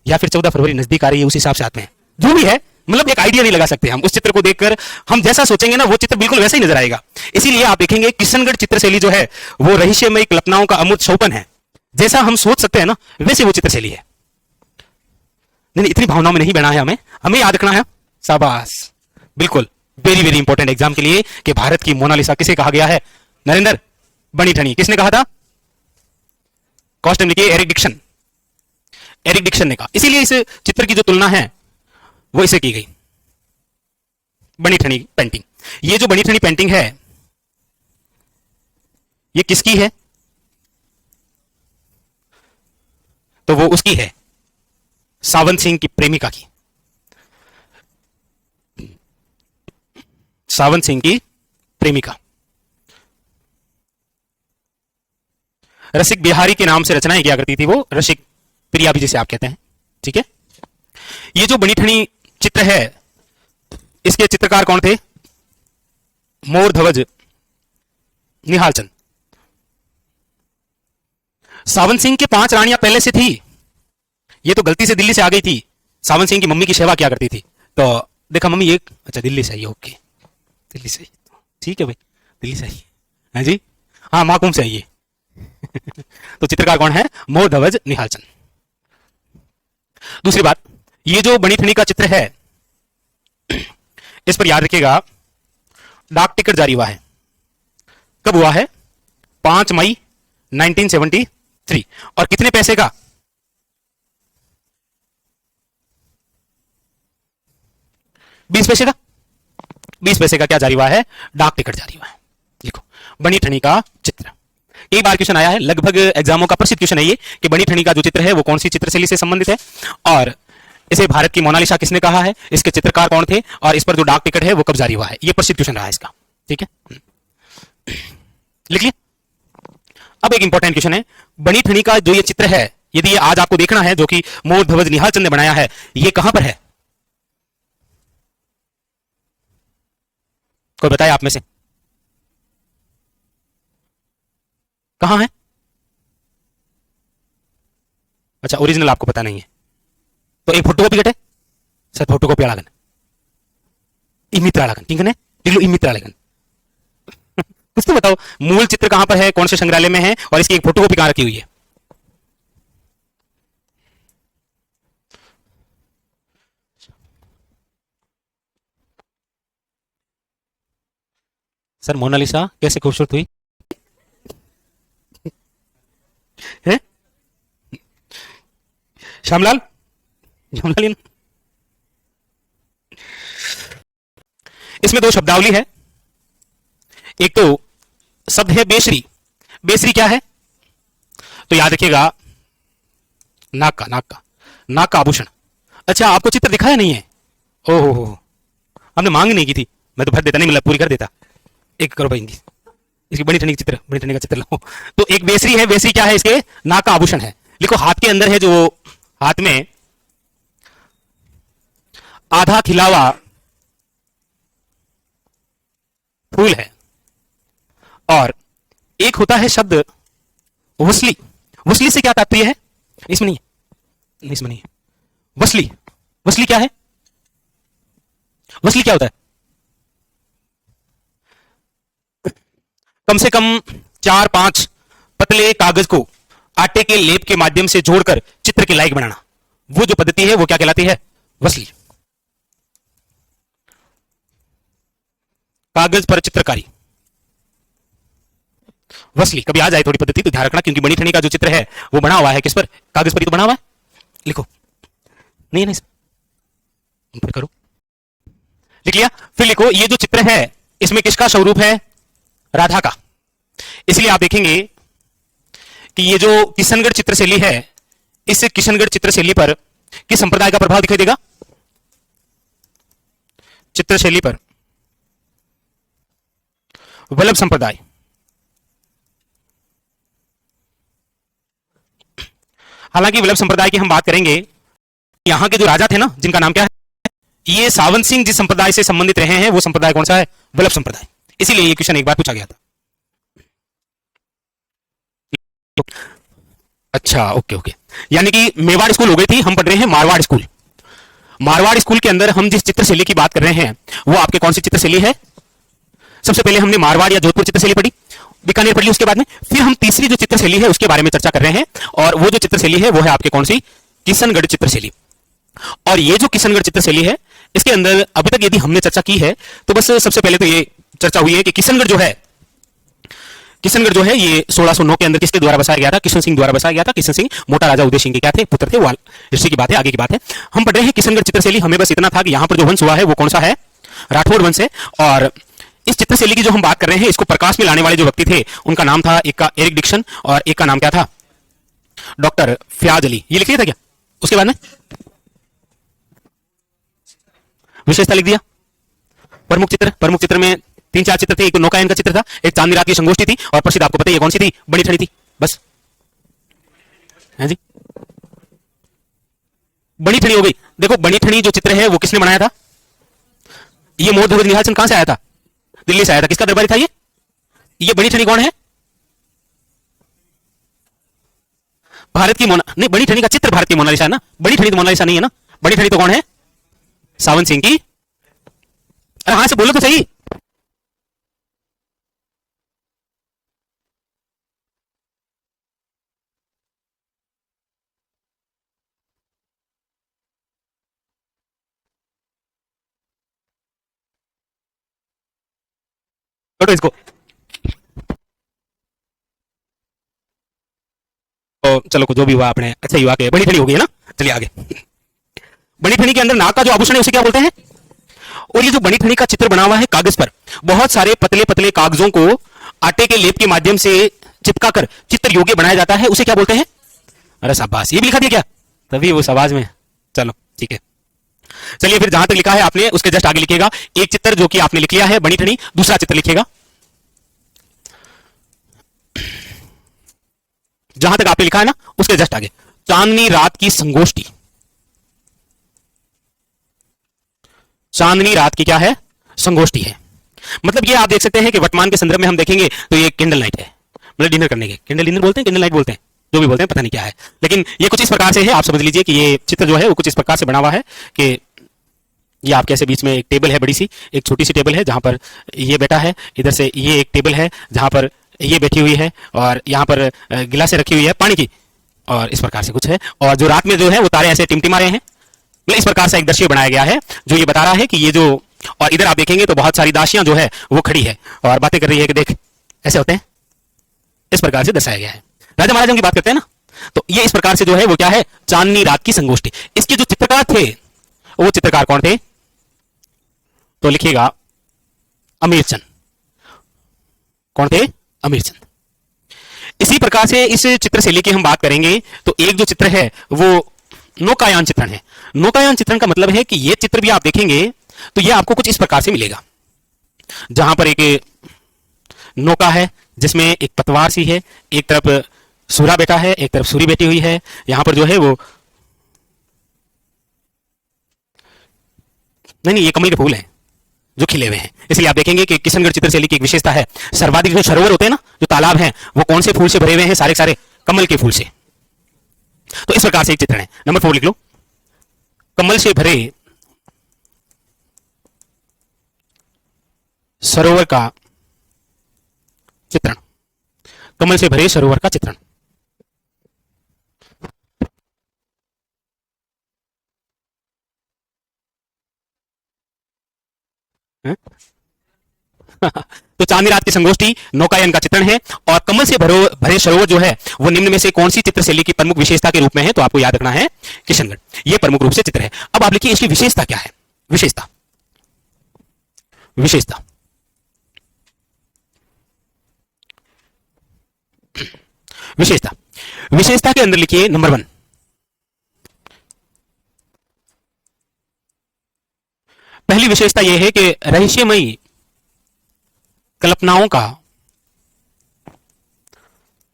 या फिर 14 फरवरी नजदीक आ रही है उस हिसाब से आते हैं, जो भी है, मतलब एक आइडिया नहीं लगा सकते हम उस चित्र को देखकर। हम जैसा सोचेंगे ना वो चित्र बिल्कुल वैसा ही नजर आएगा। इसीलिए आप देखेंगे किशनगढ़ चित्रशैली जो है वो रहस्यमय कल्पनाओं का अमूर्त शोपन है। जैसा हम सोच सकते हैं ना वैसे वो चित्रशैली है। नहीं, इतनी भावनाओं में नहीं बना है, हमें हमें याद रखना है। शाबाश, बिल्कुल वेरी वेरी इंपॉर्टेंट एग्जाम के लिए कि भारत की मोनालिसा किसे कहा गया है? नरेंद्र बनी ठनी। किसने कहा था? कॉस्टम लिखिए, एरिक डिक्सन। एरिक डिक्सन ने कहा। इसीलिए इस चित्र की जो तुलना है वो इसे की गई, बनी ठनी पेंटिंग। ये जो बनी ठनी पेंटिंग है ये किसकी है? तो वो उसकी है, सावंत सिंह की प्रेमिका की, सावंत सिंह की प्रेमिका। रसिक बिहारी के नाम से रचनाएं किया करती थी वो, रसिक प्रिया भी जिसे आप कहते हैं, ठीक है। ये जो बनी ठनी चित्र है इसके चित्रकार कौन थे? मोर ध्वज निहाल चंद। सावंत सिंह के 5 रानियां पहले से थी, ये तो गलती से दिल्ली से आ गई थी। सावंत सिंह की मम्मी की सेवा किया करती थी, तो देखा मम्मी एक, अच्छा दिल्ली से आई है, ओके दिल्ली से, ठीक है भाई दिल्ली से आई है जी, हाँ महाकुंभ से आई है। तो चित्रकार कौन है? मोर ध्वज निहाल चंद। दूसरी बात, ये जो बनी ठनी का चित्र है इस पर याद रखिएगा डाक टिकट जारी हुआ है। कब हुआ है? 5 मई 1973। और कितने पैसे का? 20 पैसे का। 20 पैसे का क्या जारी हुआ है? डाक टिकट जारी हुआ है। देखो बनी ठनी का चित्र, कई बार क्वेश्चन आया है, लगभग एग्जामों का प्रसिद्ध क्वेश्चन है ये कि बनी ठनी का जो चित्र है वो कौन सी चित्रशैली से संबंधित है, और इसे भारत की मोनालिसा किसने कहा है, इसके चित्रकार कौन थे, और इस पर जो डाक टिकट है वो कब जारी हुआ है। ये प्रसिद्ध क्वेश्चन रहा है इसका, ठीक है, लिख लिया। अब एक इंपॉर्टेंट क्वेश्चन है, बनी ठनी का जो ये चित्र है, यदि ये आज आपको देखना है, जो कि मोर ध्वज निहाल चंद ने बनाया है, ये कहां पर है? कोई बताए आप में से? कहां है? अच्छा ओरिजिनल आपको पता नहीं है, तो एक फोटोकॉपी कटे सर, फोटोकॉपी आगन इमित्र ठीक है, इमित्र कुछ तो बताओ, मूल चित्र कहां पर है, कौन से संग्रहालय में है, और इसकी एक फोटोकॉपी कहां रखी हुई है? सर मोनालिसा कैसे खूबसूरत हुई है? श्यामलाल, श्यामलाल, इसमें 2 शब्दावली है। एक तो शब्द है बेसरी। बेसरी क्या है? तो याद रखिएगा नाक का, नाक का आभूषण। अच्छा आपको चित्र दिखाया नहीं है? ओहो हो, हमने मांग नहीं की थी, मैं तो भर देता, नहीं मतलब पूरी कर देता। एक करो भाई इसकी बनी ठनी चित्र, बनी ठनी का चित्र लो। तो एक बेसरी है, बेसरी क्या है? इसके नाक का आभूषण है। लिखो हाथ के अंदर है, जो हाथ में आधा खिला हुआ फूल है, और एक होता है शब्द वसली। वसली से क्या तात्पर्य है? इसमें नहीं है, इसमें नहीं है। वसली, वसली क्या है? वसली क्या होता है? कम से कम 4-5 पतले कागज को आटे के लेप के माध्यम से जोड़कर चित्र के लायक बनाना, वो जो पद्धति है वो क्या कहलाती है? वसली। कागज पर चित्रकारी, वसली। कभी आ जाए थोड़ी पद्धति तो ध्यान रखना, क्योंकि बनी ठनी का जो चित्र है वो बना हुआ है किस पर? कागज पर ही तो बना हुआ है। लिखो, नहीं है नहीं, फिर करो, लिख लिया। फिर लिखो, ये जो चित्र है इसमें किसका स्वरूप है? राधा का। इसलिए आप देखेंगे कि ये जो किशनगढ़ चित्रशैली है, इस किशनगढ़ चित्रशैली पर किस संप्रदाय का प्रभाव दिखाई देगा? चित्रशैली पर वल्लभ संप्रदाय। हालांकि वल्लभ संप्रदाय की हम बात करेंगे, यहां के जो राजा थे ना, जिनका नाम क्या है? ये सावंत सिंह जिस संप्रदाय से संबंधित रहे हैं वो संप्रदाय कौन सा है? वल्लभ संप्रदाय। इसीलिए ये क्वेश्चन एक बार पूछा गया था। अच्छा, ओके ओके। यानी कि मेवाड़ स्कूल हो गई थी, हम पढ़ रहे हैं मारवाड़ स्कूल। मारवाड़ स्कूल के अंदर हम जिस चित्रशैली की बात कर रहे हैं वो आपके कौन सी चित्रशैली है? सबसे पहले हमने मारवाड़ या जोधपुर चित्रशैली पढ़ी, बीकानेर पढ़ी, उसके बाद में फिर हम तीसरी जो चित्रशैली है उसके बारे में चर्चा कर रहे हैं, और वो जो चित्रशैली है वो है आपके कौन सी? किशनगढ़ चित्रशैली। और ये जो किशनगढ़ चित्रशैली है इसके अंदर अभी तक यदि हमने चर्चा की है तो बस सबसे पहले तो ये चर्चा हुई है कि किशनगढ़ जो है ये 1609 के अंदर किसके द्वारा बसाया गया था? किशन सिंह द्वारा बसाया गया था। किशन सिंह मोटा राजा उदय सिंह के क्या थे? पुत्र थे। वो हिस्ट्री की बात है, आगे की बात है। हम पढ़ रहे हैं किशनगढ़ चित्रशैली। हमें बस इतना था कि यहां पर जो वंश हुआ है वो कौन सा है? राठौड़ वंश है। और इस चित्रशैली की जो हम बात कर रहे हैं इसको प्रकाश में लाने वाले जो व्यक्ति थे उनका नाम था, एक का एरिक डिक्सन और एक का नाम क्या था? डॉक्टर फयाज अली। ये लिख लिया था क्या? उसके बाद में विशेषता लिख दिया। प्रमुख चित्र में 3-4 चित्र थे। एक तो नौकायन का चित्र था, एक चांदनी रात की संगोष्ठी थी, और प्रसिद्ध आपको पता है ये कौन सी थी? बड़ी ठनी थी। बस है जी, बड़ी ठनी हो गई। देखो बड़ी ठनी जो चित्र है वो किसने बनाया था? ये मोर ध्वज निहाल चंद कहां से आया था? दिल्ली से आया था। किसका दरबारी था ये बड़ी ठनी कौन है? भारत की नहीं, बड़ी ठनी का चित्र भारत की मोनालिसा है ना। बड़ी ठनी तो मोनालिसा नहीं है ना। बड़ी ठनी तो कौन है? सावंत सिंह की। अरे हाँ से बोलो तो सही। छोड़ो इसको। तो चलो जो भी हुआ आपने अच्छा ही हुआ कि बड़ी ठनी हो गई है ना। चलिए आगे। बड़ी ठनी के अंदर नाग का जो आभूषण है उसे क्या बोलते हैं? और ये जो बड़ी ठनी का चित्र बना हुआ है कागज पर, बहुत सारे पतले पतले कागजों को आटे के लेप के माध्यम से चिपका कर चित्र योग्य बनाया जाता है, उसे क्या बोलते हैं? अरे शाबाश, ये भी लिखा दिया क्या? तभी वो आवाज में। चलो ठीक है। चलिए फिर जहां तक लिखा है आपने उसके जस्ट आगे लिखिएगा एक चित्र जो कि आपने लिख लिया है बड़ी ठनी, दूसरा चित्र लिखिएगा जहां तक आपने लिखा है ना उसके जस्ट आगे, चांदनी रात की संगोष्ठी। चांदनी रात की क्या है? संगोष्ठी है। मतलब ये आप देख सकते हैं कि वर्तमान के संदर्भ में हम देखेंगे तो ये कैंडल नाइट है, मतलब डिनर करने के। कैंडल डिनर बोलते हैं, कैंडल नाइट बोलते हैं, जो भी बोलते हैं, पता नहीं क्या है, लेकिन ये कुछ इस प्रकार से है। आप समझ लीजिए कि ये चित्र जो है वो कुछ इस प्रकार से बना हुआ है कि ये आपके ऐसे बीच में एक टेबल है, बड़ी सी एक छोटी सी टेबल है जहां पर ये बैठा है, इधर से ये एक टेबल है जहां पर ये बैठी हुई है, और यहाँ पर गिलासें रखी हुई है पानी की, और इस प्रकार से कुछ है। और जो रात में जो है वो तारे ऐसे टिमटिमा रहे हैं। मतलब इस प्रकार से एक दृश्य बनाया गया है जो ये बता रहा है कि ये जो, और इधर आप देखेंगे तो बहुत सारी दासियां जो है वो खड़ी है और बातें कर रही है कि देख ऐसे होते हैं। इस प्रकार से दर्शाया गया है। राजा महाराजाओं की बात करते हैं ना, तो ये इस प्रकार से जो है वो क्या है? चांदनी रात की संगोष्ठी। इसके जो चित्रकार थे वो चित्रकार कौन थे? तो लिखिएगा अमीरचंद। कौन थे? अमीरचंद। इसी प्रकार से इस चित्रशैली की हम बात करेंगे तो एक जो चित्र है वो नौकायान चित्रण है। नौकायान चित्रण का मतलब है कि ये चित्र भी आप देखेंगे तो ये आपको कुछ इस प्रकार से मिलेगा, जहां पर एक नौका है जिसमें एक पतवार सी है, एक तरफ सूरा बैठा है, एक तरफ सूरी बैठी हुई है। यहां पर जो है वो नहीं, ये कमल के फूल हैं जो खिले हुए हैं। इसलिए आप देखेंगे कि किशनगढ़ चित्रशैली की एक विशेषता है, सर्वाधिक जो सरोवर होते हैं ना, जो तालाब हैं, वो कौन से फूल से भरे हुए हैं? सारे सारे कमल के फूल से। तो इस प्रकार से एक चित्रण है। नंबर 4 लिख लो, कमल से भरे सरोवर का चित्रण। कमल से भरे सरोवर का चित्रण। तो चांदनी रात की संगोष्ठी नौकायन का चित्रण है, और कमल से भरे सरोवर जो है वो निम्न में से कौन सी चित्रशैली की प्रमुख विशेषता के रूप में है? तो आपको याद रखना है किशनगढ़, ये प्रमुख रूप से चित्र है। अब आप लिखिए इसकी विशेषता क्या है? विशेषता, विशेषता, विशेषता, विशेषता के अंदर लिखिए नंबर 1, पहली विशेषता यह है कि रहस्यमयी कल्पनाओं का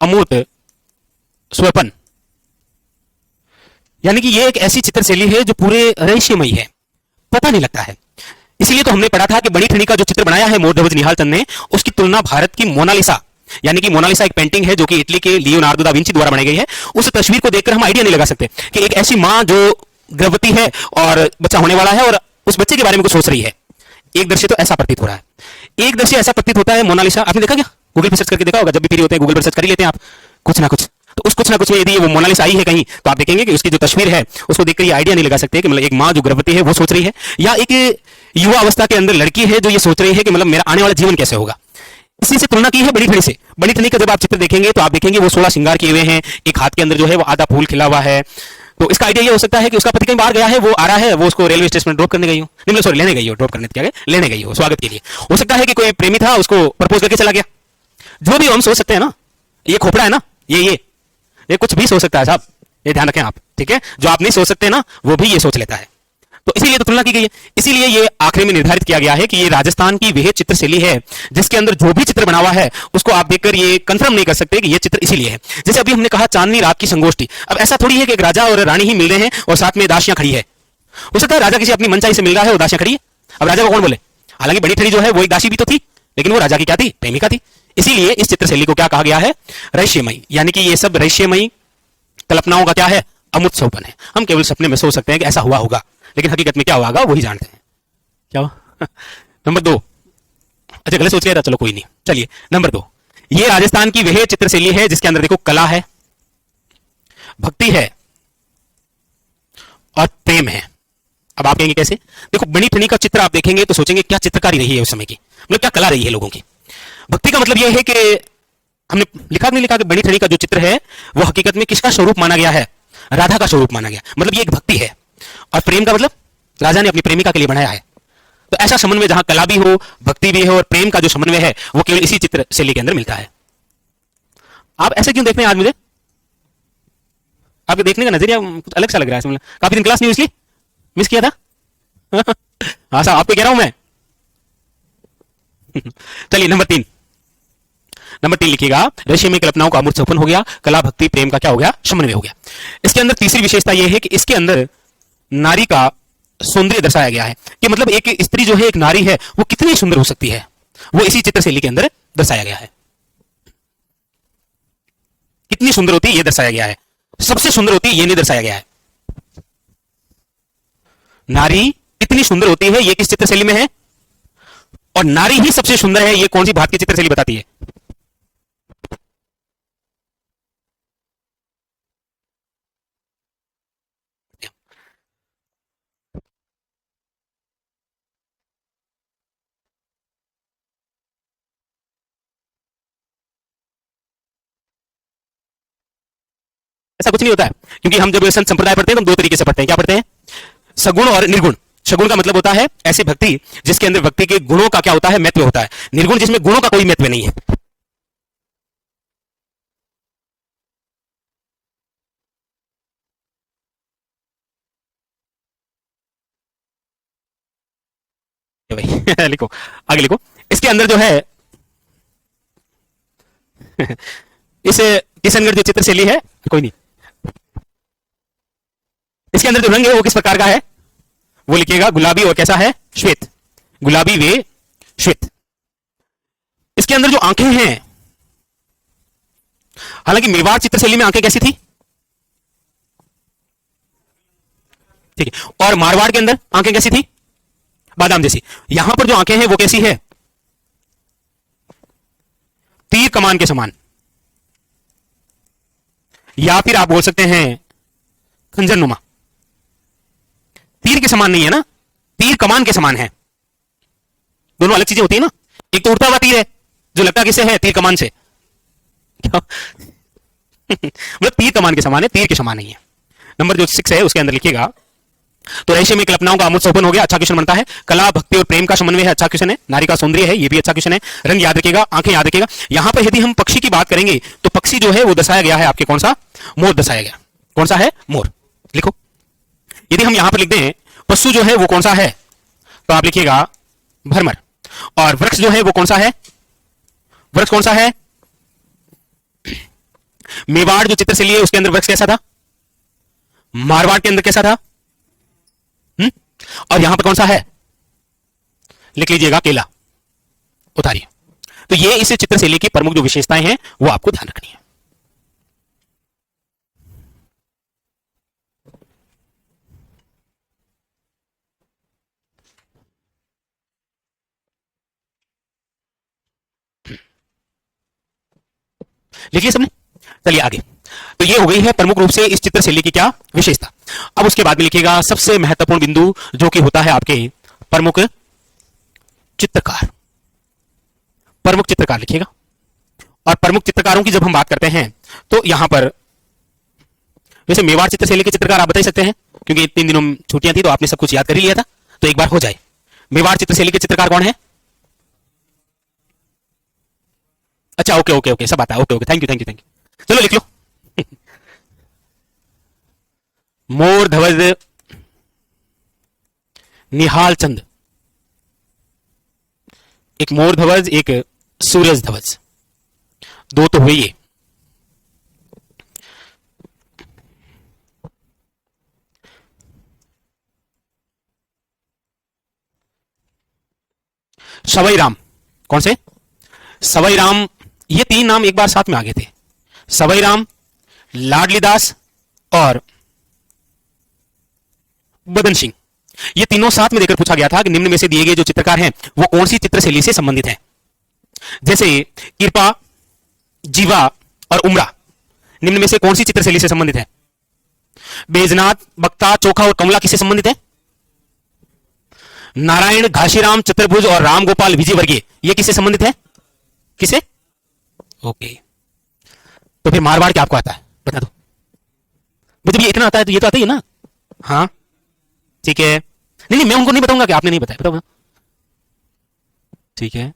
अमूर्त स्वपन। यानी कि यह एक ऐसी चित्रशैली है जो पूरे रहस्यमयी है, पता नहीं लगता है। इसीलिए तो हमने पढ़ा था कि बड़ी ठंडी का जो चित्र बनाया है मोर ध्वज निहाल चंद ने, उसकी तुलना भारत की मोनालिसा, यानी कि मोनालिसा एक पेंटिंग है जो कि इटली के लियोनार्डो दा विंची द्वारा बनाई गई है, उस तस्वीर को देखकर हम आइडिया नहीं लगा सकते कि एक ऐसी मां जो गर्भवती है और बच्चा होने वाला है और उस बच्चे के बारे में कुछ सोच रही है। एक दृश्य तो ऐसा प्रतीत हो रहा है, एक दृश्य ऐसा प्रतीत होता है मोनालिसा। आपने देखा क्या? गूगल पर सर्च करके देखा होगा, जब भी फ्री होते हैं गूगल पर सर्च कर ही लेते हैं आप कुछ ना कुछ। तो उस कुछ ना कुछ में यदि वो मोनालिसा आई है कहीं, तो आप देखेंगे कि उसकी जो तस्वीर है उसको देखकर ये आइडिया नहीं लगा सकते कि मतलब एक मां जो गर्भवती है वो सोच रही है, या एक युवा अवस्था के अंदर लड़की है जो ये सोच रही है कि मतलब मेरा आने वाला जीवन कैसे होगा। इसी से तुलना की है बड़ी ठंडी से। बड़ी ठंडी का जब आप चित्र देखेंगे तो आप देखेंगे वो 16 श्रृंगार किए हुए हैं, एक हाथ के अंदर जो है वो आधा फूल खिला हुआ है। तो इसका आइडिया ये हो सकता है कि उसका पति कहीं बाहर गया है, वो आ रहा है, वो उसको रेलवे स्टेशन में ड्रॉप करने गई हो, नहीं सॉरी लेने गई हो, ड्रॉप करने क्या गए, लेने गई हो स्वागत के लिए। हो सकता है कि कोई प्रेमी था, उसको प्रपोज करके चला गया। जो भी हम सोच सकते हैं ना, ये खोपड़ा है ना, ये कुछ भी सोच सकता है साहब, ये ध्यान रखें आप, ठीक है। जो आप नहीं सोच सकते ना वो भी ये सोच लेता है। तो इसीलिए तो तुलना की गई है। इसीलिए ये आखिरी में निर्धारित किया गया है कि ये राजस्थान की वह चित्र शैली है जिसके अंदर जो भी चित्र बना हुआ है उसको आप देखकर ये कंफर्म नहीं कर सकते कि ये चित्र इसीलिए है। जैसे अभी हमने कहा चांदनी रात की संगोष्ठी, अब ऐसा थोड़ी है कि एक राजा और रानी ही मिल रहे हैं और साथ में दासियां खड़ी है। हो सकता है राजा किसी अपनी मनचाही से मिल रहा है और दासियां खड़ी है, अब राजा को कौन बोले। हालांकि बड़ी ठंडी जो है वो एक दासी भी तो थी, लेकिन वो राजा की क्या थी, प्रेमिका थी। इसीलिए इस चित्र शैली को क्या कहा गया है, रहस्यमयी, यानी कि ये सब रहस्यमयी कल्पनाओं का क्या है, अमूर्त सौपन है। हम केवल सपने में सोच सकते हैं कि ऐसा हुआ होगा, लेकिन हकीकत में क्या हुआ वही जानते हैं। क्या हुआ? नंबर 2, अच्छा गलत सोच लिया था, चलो कोई नहीं। चलिए नंबर 2, ये राजस्थान की वह चित्र शैली है जिसके अंदर देखो कला है, भक्ति है और प्रेम है। अब आप कहेंगे कैसे? देखो बड़ी ठंडी का चित्र आप देखेंगे तो सोचेंगे क्या चित्रकारी रही है उस समय की, मतलब क्या कला रही है लोगों की। भक्ति का मतलब यह है कि हमने लिखा नहीं लिखा कि बड़ी ठंडी का जो चित्र है वो हकीकत में किसका स्वरूप माना गया है, राधा का स्वरूप माना गया, मतलब ये एक भक्ति है। और प्रेम का मतलब राजा ने अपनी प्रेमिका के लिए बनाया है। तो ऐसा समन्वय जहां कला भी हो, भक्ति भी हो और प्रेम का जो समन्वय है वो केवल इसी चित्र शैली के अंदर मिलता है। आप ऐसे क्यों देख रहे हैं आज मुझे? आपके देखने का नजरिया कुछ अलग सा लग रहा है, काफी दिन क्लास नहीं हुई इसलिए मिस किया था। हाँ साहब आपको कह रहा हूं मैं। चलिए नंबर 3, नंबर 3 लिखिएगा, रहस्यमय कल्पनाओं का अमूर्त सौपन हो गया, कला भक्ति प्रेम का क्या हो गया, समन्वय हो गया। इसके अंदर तीसरी विशेषता यह है कि इसके अंदर नारी का सौंदर्य दर्शाया गया है, कि मतलब एक स्त्री जो है, एक नारी है, वो कितनी सुंदर हो सकती है, वो इसी चित्र शैली के अंदर दर्शाया गया है। कितनी सुंदर होती है ये दर्शाया गया है, सबसे सुंदर होती है ये नहीं दर्शाया गया है। नारी कितनी सुंदर होती है ये किस चित्र शैली में है, और नारी ही सबसे सुंदर है ये कौन सी भारतीय चित्र शैली बताती है? ऐसा कुछ नहीं होता है, क्योंकि हम जब संत संप्रदाय पढ़ते हैं तो हम 2 तरीके से पढ़ते हैं। क्या पढ़ते हैं? सगुण और निर्गुण। सगुण का मतलब होता है ऐसी भक्ति जिसके अंदर भक्ति के गुणों का क्या होता है, महत्व होता है। निर्गुण जिसमें गुणों का कोई महत्व नहीं है। भाई लिखो, आगे लिखो। इसके अंदर जो है इस किशनगढ़ जो चित्र शैली है, कोई नहीं, इसके अंदर जो रंग है वो किस प्रकार का है, वो लिखिएगा गुलाबी और कैसा है, श्वेत, गुलाबी वे श्वेत। इसके अंदर जो आंखें हैं, हालांकि मेवाड़ चित्र शैली में आंखें कैसी थी, ठीक है, और मारवाड़ के अंदर आंखें कैसी थी, बादाम जैसी। यहां पर जो आंखें हैं वो कैसी है, तीर कमान के समान, या फिर आप बोल सकते हैं खंजर नुमा। तीर के समान नहीं है ना, तीर कमान के समान है। दोनों अलग चीजें होती है ना, एक तो उड़ता हुआ तीर है जो लगता किससे है, तीर कमान से। मतलब तीर कमान के समान है, तीर के समान नहीं है। नंबर जो 6 है उसके अंदर लिखिएगा, तो रहस्यमय कल्पनाओं का अमूर्त सौपन हो गया, अच्छा क्वेश्चन बनता है। कला भक्ति और प्रेम का समन्वय है, अच्छा क्वेश्चन है। नारी का सौंदर्य है, ये भी अच्छा क्वेश्चन है। रंग याद रखिएगा, आंखें याद रखिएगा। यहां पर यदि हम पक्षी की बात करेंगे तो पक्षी जो है वो दर्शाया गया है आपके कौन सा, मोर दर्शाया गया। कौन सा है, मोर। लिखो, यदि हम यहां पर लिख दें पशु जो है वो कौन सा है, तो आप लिखिएगा भरमर। और वृक्ष जो है वो कौन सा है, वृक्ष कौन सा है, मेवाड़ जो चित्र से लिए उसके अंदर वृक्ष कैसा था, मारवाड़ के अंदर कैसा था, और यहां पर कौन सा है, लिख लीजिएगा केला, उतारिए। तो ये इस चित्रशैली की प्रमुख जो विशेषताएं हैं वो आपको ध्यान रखनी है। लिखिए सबने, चलिए आगे। तो ये हो गई है प्रमुख रूप से इस चित्रशैली की क्या विशेषता। अब उसके बाद में लिखिएगा सबसे महत्वपूर्ण बिंदु जो कि होता है आपके प्रमुख चित्रकार। प्रमुख चित्रकार लिखिएगा। और प्रमुख चित्रकारों की जब हम बात करते हैं तो यहां पर वैसे मेवाड़ चित्रशैली के चित्रकार आप बता सकते हैं, क्योंकि 3 दिनों में छुट्टियां थी तो आपने सब कुछ याद कर ही लिया था, तो एक बार हो जाए। मेवाड़ चित्रशैली के चित्रकार कौन है? अच्छा, ओके ओके ओके, सब आता है, okay okay, thank you thank you thank you. चलो लिख लो। मोर ध्वज निहाल चंद, एक मोर ध्वज एक सूरज ध्वज, दो तो हुए ये। सवाई राम, कौन से? सवाई राम, ये 3 नाम एक बार साथ में आ गए थे। सवाई राम, लाडली दास और बदन सिंह, ये तीनों साथ में देकर पूछा गया था कि निम्न में से दिए गए जो चित्रकार हैं वो कौन सी चित्रशैली से संबंधित हैं। जैसे कृपा, जीवा और उमरा निम्न में से कौन सी चित्रशैली से संबंधित है? बैजनाथ, बक्ता, चोखा और कमला किससे संबंधित है? नारायण, घाशीराम, चतुर्भुज और राम गोपाल विजयवर्गीय ये किससे संबंधित है? किसे? ओके, तो फिर मारवाड़ क्या आपको आता है बता दो। जब ये इतना आता है तो ये तो आता ही है ना। हाँ ठीक है, नहीं नहीं मैं उनको नहीं बताऊंगा कि आपने नहीं बताया, बताओ। ठीक है,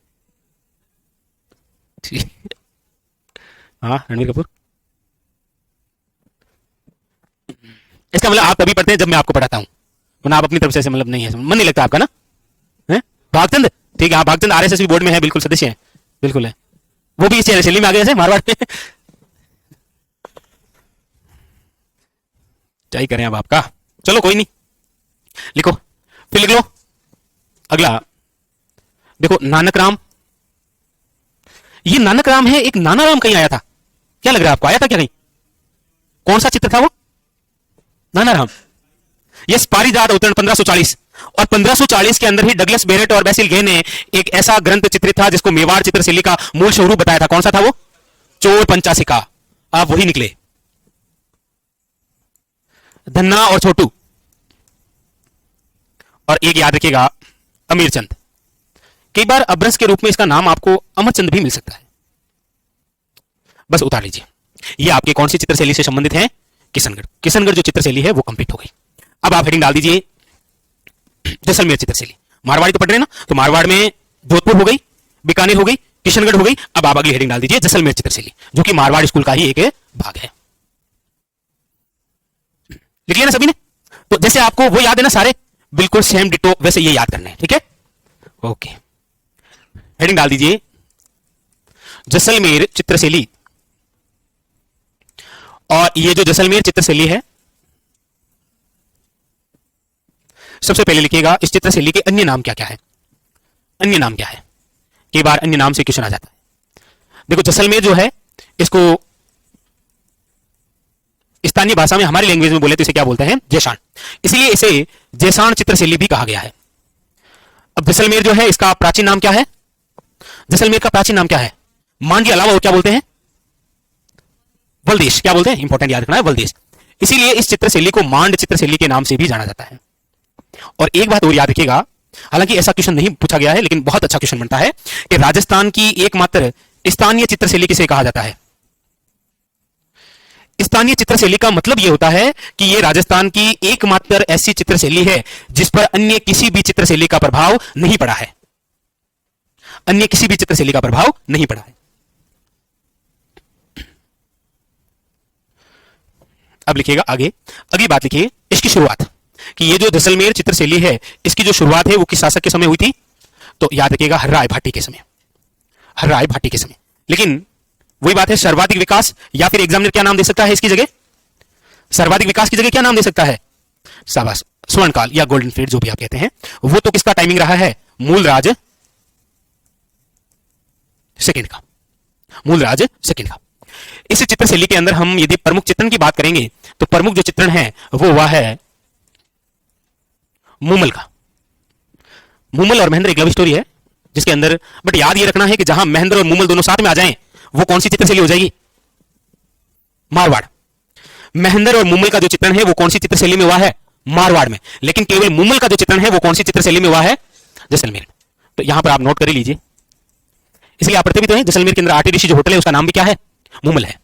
ठीक, हाँ रणबीर कपूर। इसका मतलब आप तभी पढ़ते हैं जब मैं आपको पढ़ाता हूं, वरना आप अपनी तरफ से मतलब नहीं है, मन नहीं लगता आपका ना है? भागचंद, ठीक है, हाँ भागचंद आरएसएस बोर्ड में है, बिल्कुल सदस्य है, बिल्कुल है, वो भी इस शैली में आ गए जैसे मारवाड़ में। क्या ही करें अब आपका, चलो कोई नहीं, लिखो, फिर लिख लो अगला। देखो नानक राम, ये नानक राम है, एक नाना राम कहीं आया था, क्या लग रहा है आपको, आया था क्या कहीं? कौन सा चित्र था वो? नाना राम, यस, पारिजात अवतरण 1540। और 1540 के अंदर ही डगलस बेरेट और बैसिल गे ने एक ऐसा ग्रंथ चित्रित था जिसको मेवाड़ चित्रशैली का मूल स्वरूप बताया था। कौन सा था वो? चोर पंचासिका, आप वही निकले। धन्ना और छोटू, और एक याद रखिएगा अमीरचंद। कई बार अभ्रंश के रूप में इसका नाम आपको अमरचंद भी मिल सकता है, बस उतार लीजिए। ये आपके कौन सी चित्रशैली से संबंधित है? किशनगढ़। किशनगढ़ जो चित्रशैली है वो कंप्लीट हो गई। अब आप हेडिंग डाल दीजिए जैसलमेर चित्रशैली। मारवाड़ी तो पढ़ रहे हैं ना, तो मारवाड़ में जोधपुर हो गई, बीकानेर हो गई, किशनगढ़ हो गई। अब आप अगली हेडिंग डाल दीजिए जैसलमेर चित्रशैली, जो कि मारवाड़ स्कूल का ही एक भाग है। लिख लिया ना सभी ने? तो जैसे आपको वो याद है ना सारे, बिल्कुल सेम डिटो वैसे ये याद करने हैं, ठीक है? ओके, हेडिंग डाल दीजिए जैसलमेर चित्रशैली। और ये जो जैसलमेर चित्रशैली है, सबसे पहले लिखिएगा इस चित्रशैली के अन्य नाम क्या क्या है। अन्य नाम क्या है? कई बार अन्य नाम से क्वेश्चन आ जाता है। देखो जैसलमेर जो है, इसको स्थानीय भाषा में हमारी लैंग्वेज में बोले तो इसे क्या बोलते हैं? जैसाण। इसलिए इसे जैसाण चित्रशैली भी कहा गया है। अब जैसलमेर जो है, इसका प्राचीन नाम क्या है? जैसलमेर का प्राचीन नाम क्या है? मान के अलावा वो क्या बोलते हैं? वलदेश। क्या बोलते हैं? इंपॉर्टेंट याद रखना है, वलदेश। इसीलिए इस चित्रशैली को मांड चित्रशैली के नाम से भी जाना जाता है। और एक बात और याद रखिएगा, हालांकि ऐसा क्वेश्चन नहीं पूछा गया है लेकिन बहुत अच्छा क्वेश्चन बनता है कि राजस्थान की एकमात्र स्थानीय चित्रशैली किसे कहा जाता है? स्थानीय चित्रशैली का मतलब यह होता है कि यह राजस्थान की एकमात्र ऐसी चित्रशैली है जिस पर अन्य किसी भी चित्रशैली का प्रभाव नहीं पड़ा है। अन्य किसी भी चित्रशैली का प्रभाव नहीं पड़ा है। अब लिखिएगा आगे, अगली बात लिखिए इसकी शुरुआत, कि ये जो जैसलमेर चित्रशैली है इसकी जो शुरुआत है वो किस शासक के समय हुई थी? तो याद रखिएगा हर्राय भाटी के समय। हर्राय भाटी के समय। लेकिन वही बात है, सर्वाधिक विकास, या फिर एग्जामिनर क्या नाम दे सकता है इसकी जगह? सर्वाधिक विकास की जगह क्या नाम दे सकता है? शाबाश, स्वर्णकाल या गोल्डन पीरियड जो भी आप कहते हैं, वो तो किसका टाइमिंग रहा है? मूलराज सेकंड का, मूलराज सेकंड का। इस चित्रशैली के अंदर हम यदि प्रमुख चित्रण की बात करेंगे तो प्रमुख जो चित्रण है वो वह है मूमल का। मूमल और महेंद्र एक लव स्टोरी है जिसके अंदर, बट याद ये रखना है कि जहां महेंद्र और मूमल दोनों साथ में आ जाएं वो कौन सी चित्रशैली हो जाएगी? मारवाड़। महेंद्र और मूमल का जो चित्रण है वो कौन सी चित्रशैली में हुआ है? मारवाड़ में। लेकिन केवल मूमल का जो चित्रण है वो कौन सी चित्रशैली में हुआ है? जैसलमेर। तो यहां पर आप नोट कर लीजिए, इसलिए आप पढ़ते भी तो हैं, जैसलमेर के अंदर आरटीडीसी जो होटल है उसका नाम भी क्या है? मूमल है।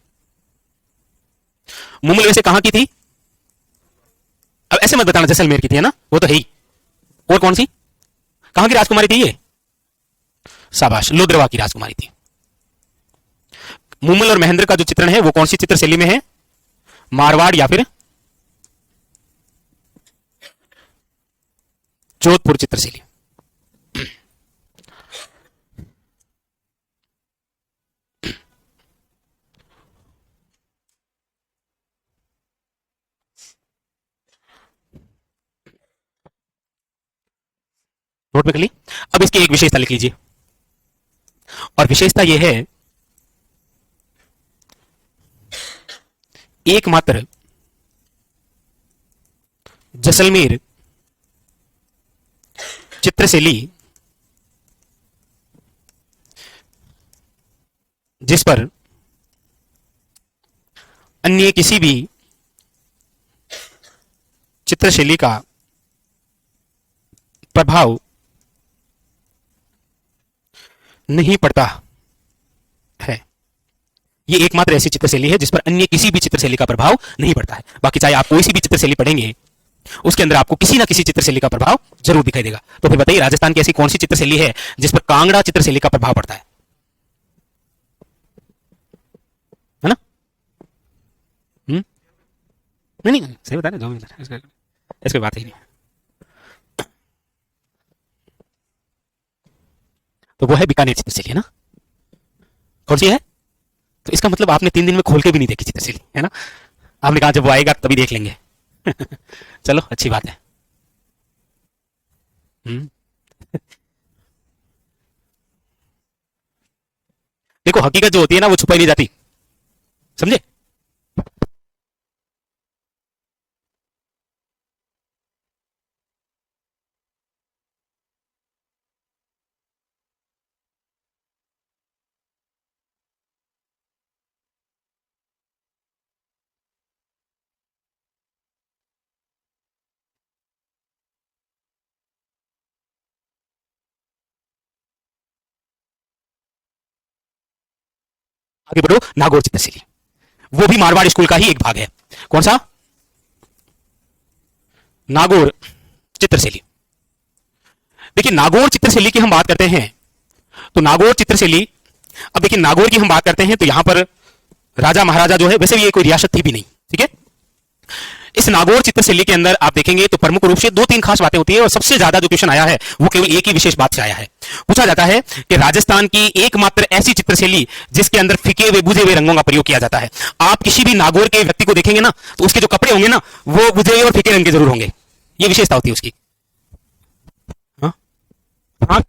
मूमल वैसे कहां की थी? अब ऐसे मत बताना जैसलमेर की थी, है ना, वो तो है ही। और कौन सी, कहां की राजकुमारी थी ये? शाबाश, लोद्रवा की राजकुमारी थी। मूमल और महेंद्र का जो चित्रण है वो कौन सी चित्रशैली में है? मारवाड़ या फिर जोधपुर चित्रशैली। नोट में कर ली। अब इसकी एक विशेषता लिख लीजिए, और विशेषता यह है, एकमात्र जैसलमेर चित्रशैली जिस पर अन्य किसी भी चित्रशैली का प्रभाव नहीं पड़ता है। ये एकमात्र ऐसी चित्रशैली है जिस पर अन्य किसी भी चित्रशैली का प्रभाव नहीं पड़ता है। बाकी चाहे आप कोई सी भी चित्रशैली पढ़ेंगे उसके अंदर आपको किसी ना किसी चित्रशैली का प्रभाव जरूर दिखाई देगा। तो फिर बताइए, राजस्थान की ऐसी कौन सी चित्रशैली है जिस पर कांगड़ा चित्रशैली का प्रभाव पड़ता है ना? नहीं नहीं, सही बता रहे, जो भी बता रहे, इसकी बात ही नहीं। तो वो है बीकानेर चित्रशैली, है ना? कौन सी है? तो इसका मतलब आपने 3 दिन में खोल के भी नहीं देखी चित्रशैली, है ना? आपने कहा जब वो आएगा तभी देख लेंगे। चलो, अच्छी बात है। हम्म देखो, हकीकत जो होती है ना वो छुपाई नहीं जाती, समझे? आगे बढ़ो, नागौर चित्रशैली, वो भी मारवाड़ स्कूल का ही एक भाग है। कौन सा? नागौर चित्रशैली। देखिए, नागौर चित्रशैली की हम बात करते हैं तो नागौर चित्रशैली, अब देखिए नागौर की हम बात करते हैं तो यहां पर राजा महाराजा जो है, वैसे भी ये कोई रियासत थी भी नहीं, ठीक है? इस नागौर चित्रशैली के अंदर आप देखेंगे तो प्रमुख रूप से 2-3 खास बातें होती है, और सबसे ज्यादा जो क्वेश्चन आया है वो केवल एक ही विशेष बात से आया है। पूछा जाता है कि राजस्थान की एकमात्र ऐसी चित्रशैली जिसके अंदर फीके हुए बुझे हुए रंगों का प्रयोग किया जाता है। आप किसी भी नागौर के व्यक्ति को देखेंगे ना तो उसके जो कपड़े होंगे ना वो बुझे हुए और फीके रंग के जरूर होंगे, ये विशेषता होती है उसकी। हाँ हाँ,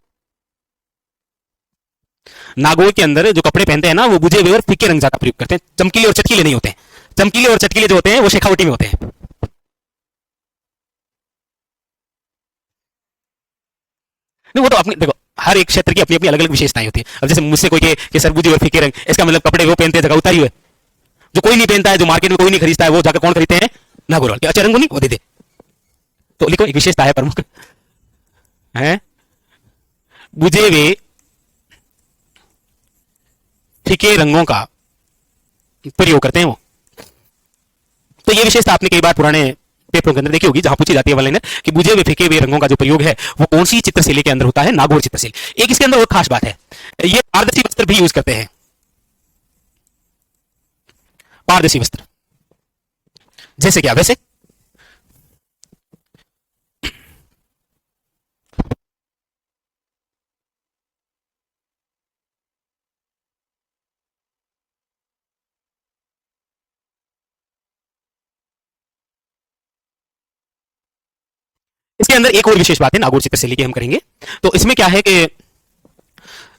नागौर के अंदर जो कपड़े पहनते हैं ना वो बुझे हुए और फीके रंग ज्यादा प्रयोग करते हैं, चमकीले और चटकीले नहीं होते हैं। चमकीले और चटकीले जो होते हैं वो शेखावटी में होते हैं। नहीं, वो तो अपनी देखो, हर एक क्षेत्र की अपनी अपनी अलग अलग विशेषताएं होती है। अब जैसे मुझसे कोई कि सरबूजी और फीके रंग, इसका मतलब कपड़े वो पहनते हैं जगह उतारी हुए, जो कोई नहीं पहनता है, जो मार्केट में कोई नहीं खरीदता है, वो जाकर कौन खरीदते हैं? नागौर वाले। अच्छा, रंगो नहीं वो दे दे। तो लिखो, एक विशेषता है प्रमुख, है बुझे हुए फीके रंगों का प्रयोग करते हैं वो। तो ये विशेषता आपने कई बार पुराने पेपरों के अंदर देखी होगी, जहां पूछी जाती है वन कि बुझे हुए फीके हुए रंगों का जो प्रयोग है वो कौन सी चित्रशैली के अंदर होता है? नागौर चित्रशैली। एक इसके अंदर और खास बात है, ये पारदर्शी वस्त्र भी यूज करते हैं। पारदर्शी वस्त्र जैसे क्या? वैसे इसके अंदर एक और विशेष बात है नागौर चित्रशैली की हम करेंगे। तो इसमें क्या है कि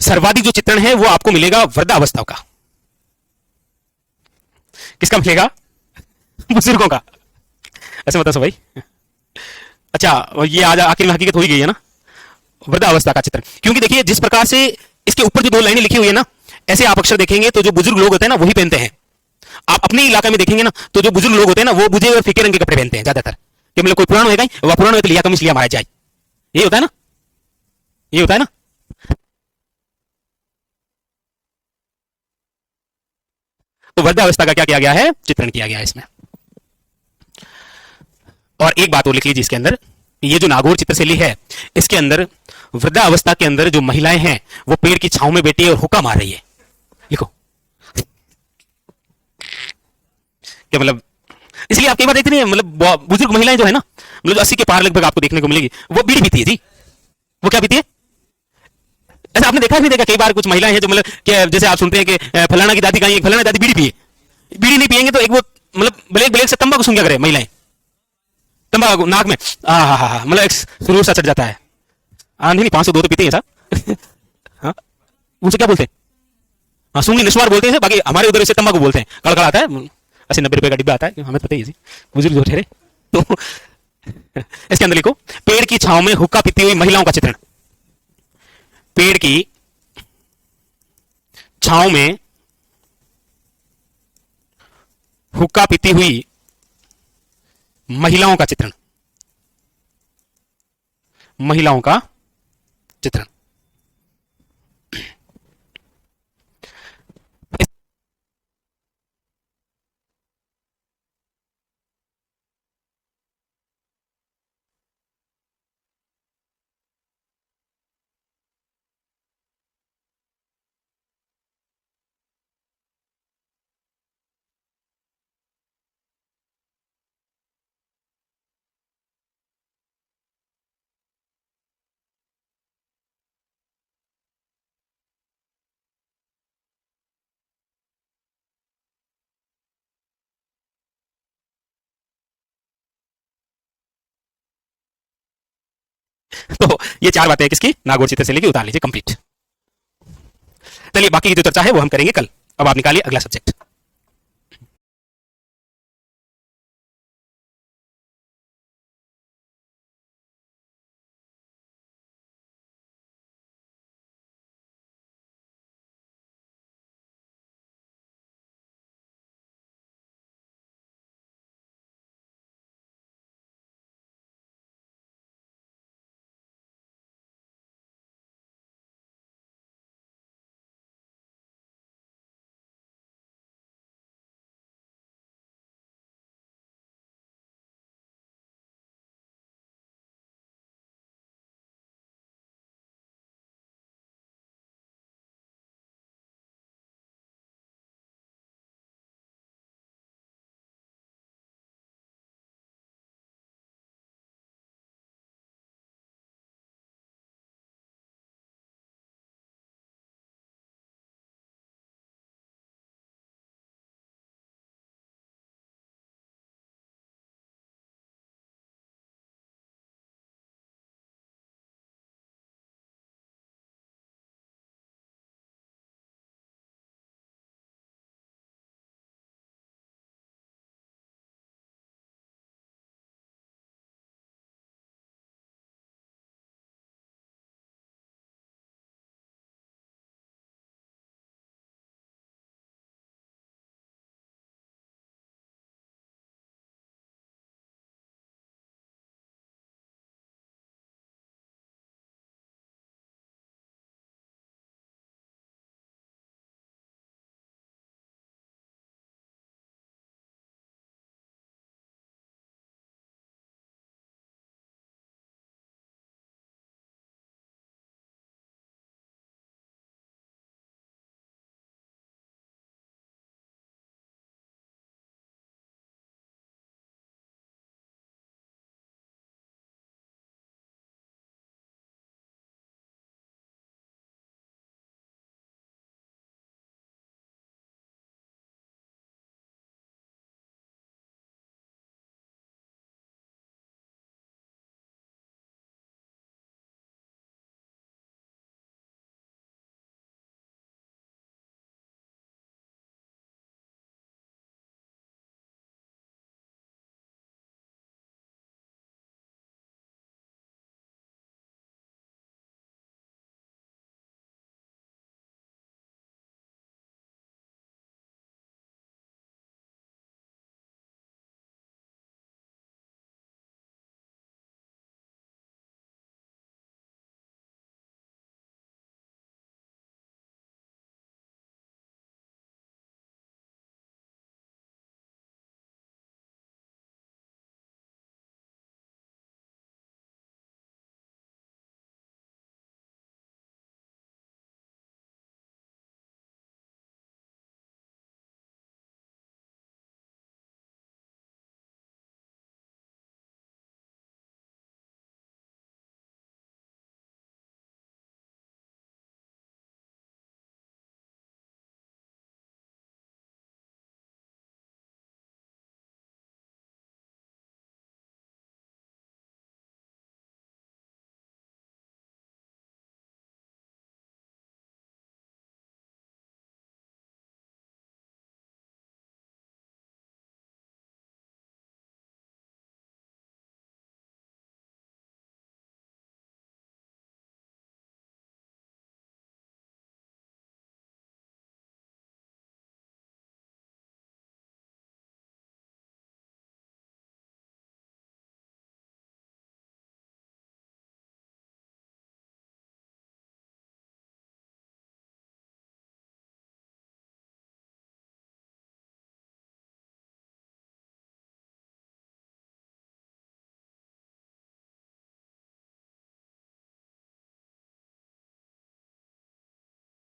सर्वाधिक जो चित्रण है वो आपको मिलेगा वृद्धावस्था का। किसका मिलेगा? बुजुर्गों का। ऐसे बता सो भाई। अच्छा, ये आज आखिर में हकीकत हो ही गई है ना, वृद्धावस्था का चित्रण। क्योंकि देखिए जिस प्रकार से इसके ऊपर जो दो लाइनें लिखी हुई है ना, ऐसे आप अक्षर देखेंगे तो जो बुजुर्ग लोग होते हैं ना वही पहनते हैं। आप अपने इलाके में देखेंगे ना तो जो बुजुर्ग लोग होते हैं ना वो बुझे और फीके रंग के कपड़े पहनते हैं ज्यादातर। कि मतलब कोई पुराना होगा वह पुराना हो तो लिया कमीज लिया मारा जाए, ये होता है ना, ये होता है ना। तो वृद्धावस्था का क्या किया गया है? चित्रण किया गया है इसमें। और एक बात और लिख लीजिए इसके अंदर, ये जो नागौर चित्रशैली है इसके अंदर वृद्धावस्था के अंदर जो महिलाएं हैं वो पेड़ की छांव में बैठी है और हुक्का मार रही है। लिखो क्या मतलब, इसलिए आप कई बार देखते नहीं, मतलब बुजुर्ग महिलाएं जो है ना, मतलब 80 के पार लगभग आपको देखने को मिलेगी, वो बीड़ी पीती है जी। वो क्या पीती है? ऐसा आपने देखा नहीं देखा? कई बार कुछ महिलाएं हैं जो मतलब जैसे आप सुनते हैं कि फलाना की दादी कहीं, फलाना दादी बीड़ी पिए। बीड़ी नहीं पिएंगे तो एक वो मतलब ब्लैक ब्लैक से तंबाकू सूंघा करे महिलाएं, तंबाकू नाक में, मतलब एक सुरूर सा चढ़ जाता है। नहीं नहीं 502 तो पीते हैं साहब। हाँ, उनसे क्या बोलते हैं? हाँ, सूंगी निस्वार बोलते हैं, बाकी हमारे उधर इसे तंबाकू बोलते हैं। कड़कड़ आता है, 80-90 रुपए का डिब्बा आता है, हमें पता ही है जी, बुजुर्ग जो ठहरे। तो इसके अंदर लिखो, पेड़ की छांव में हुक्का पीती हुई महिलाओं का चित्रण। पेड़ की छांव में हुक्का पीती हुई महिलाओं का चित्रण, महिलाओं का चित्रण। तो ये चार बातें किसकी? नागौर चित्रशैली की, उतार लीजिए कंप्लीट। चलिए बाकी की जो चर्चा है वो हम करेंगे कल। अब आप निकालिए अगला सब्जेक्ट।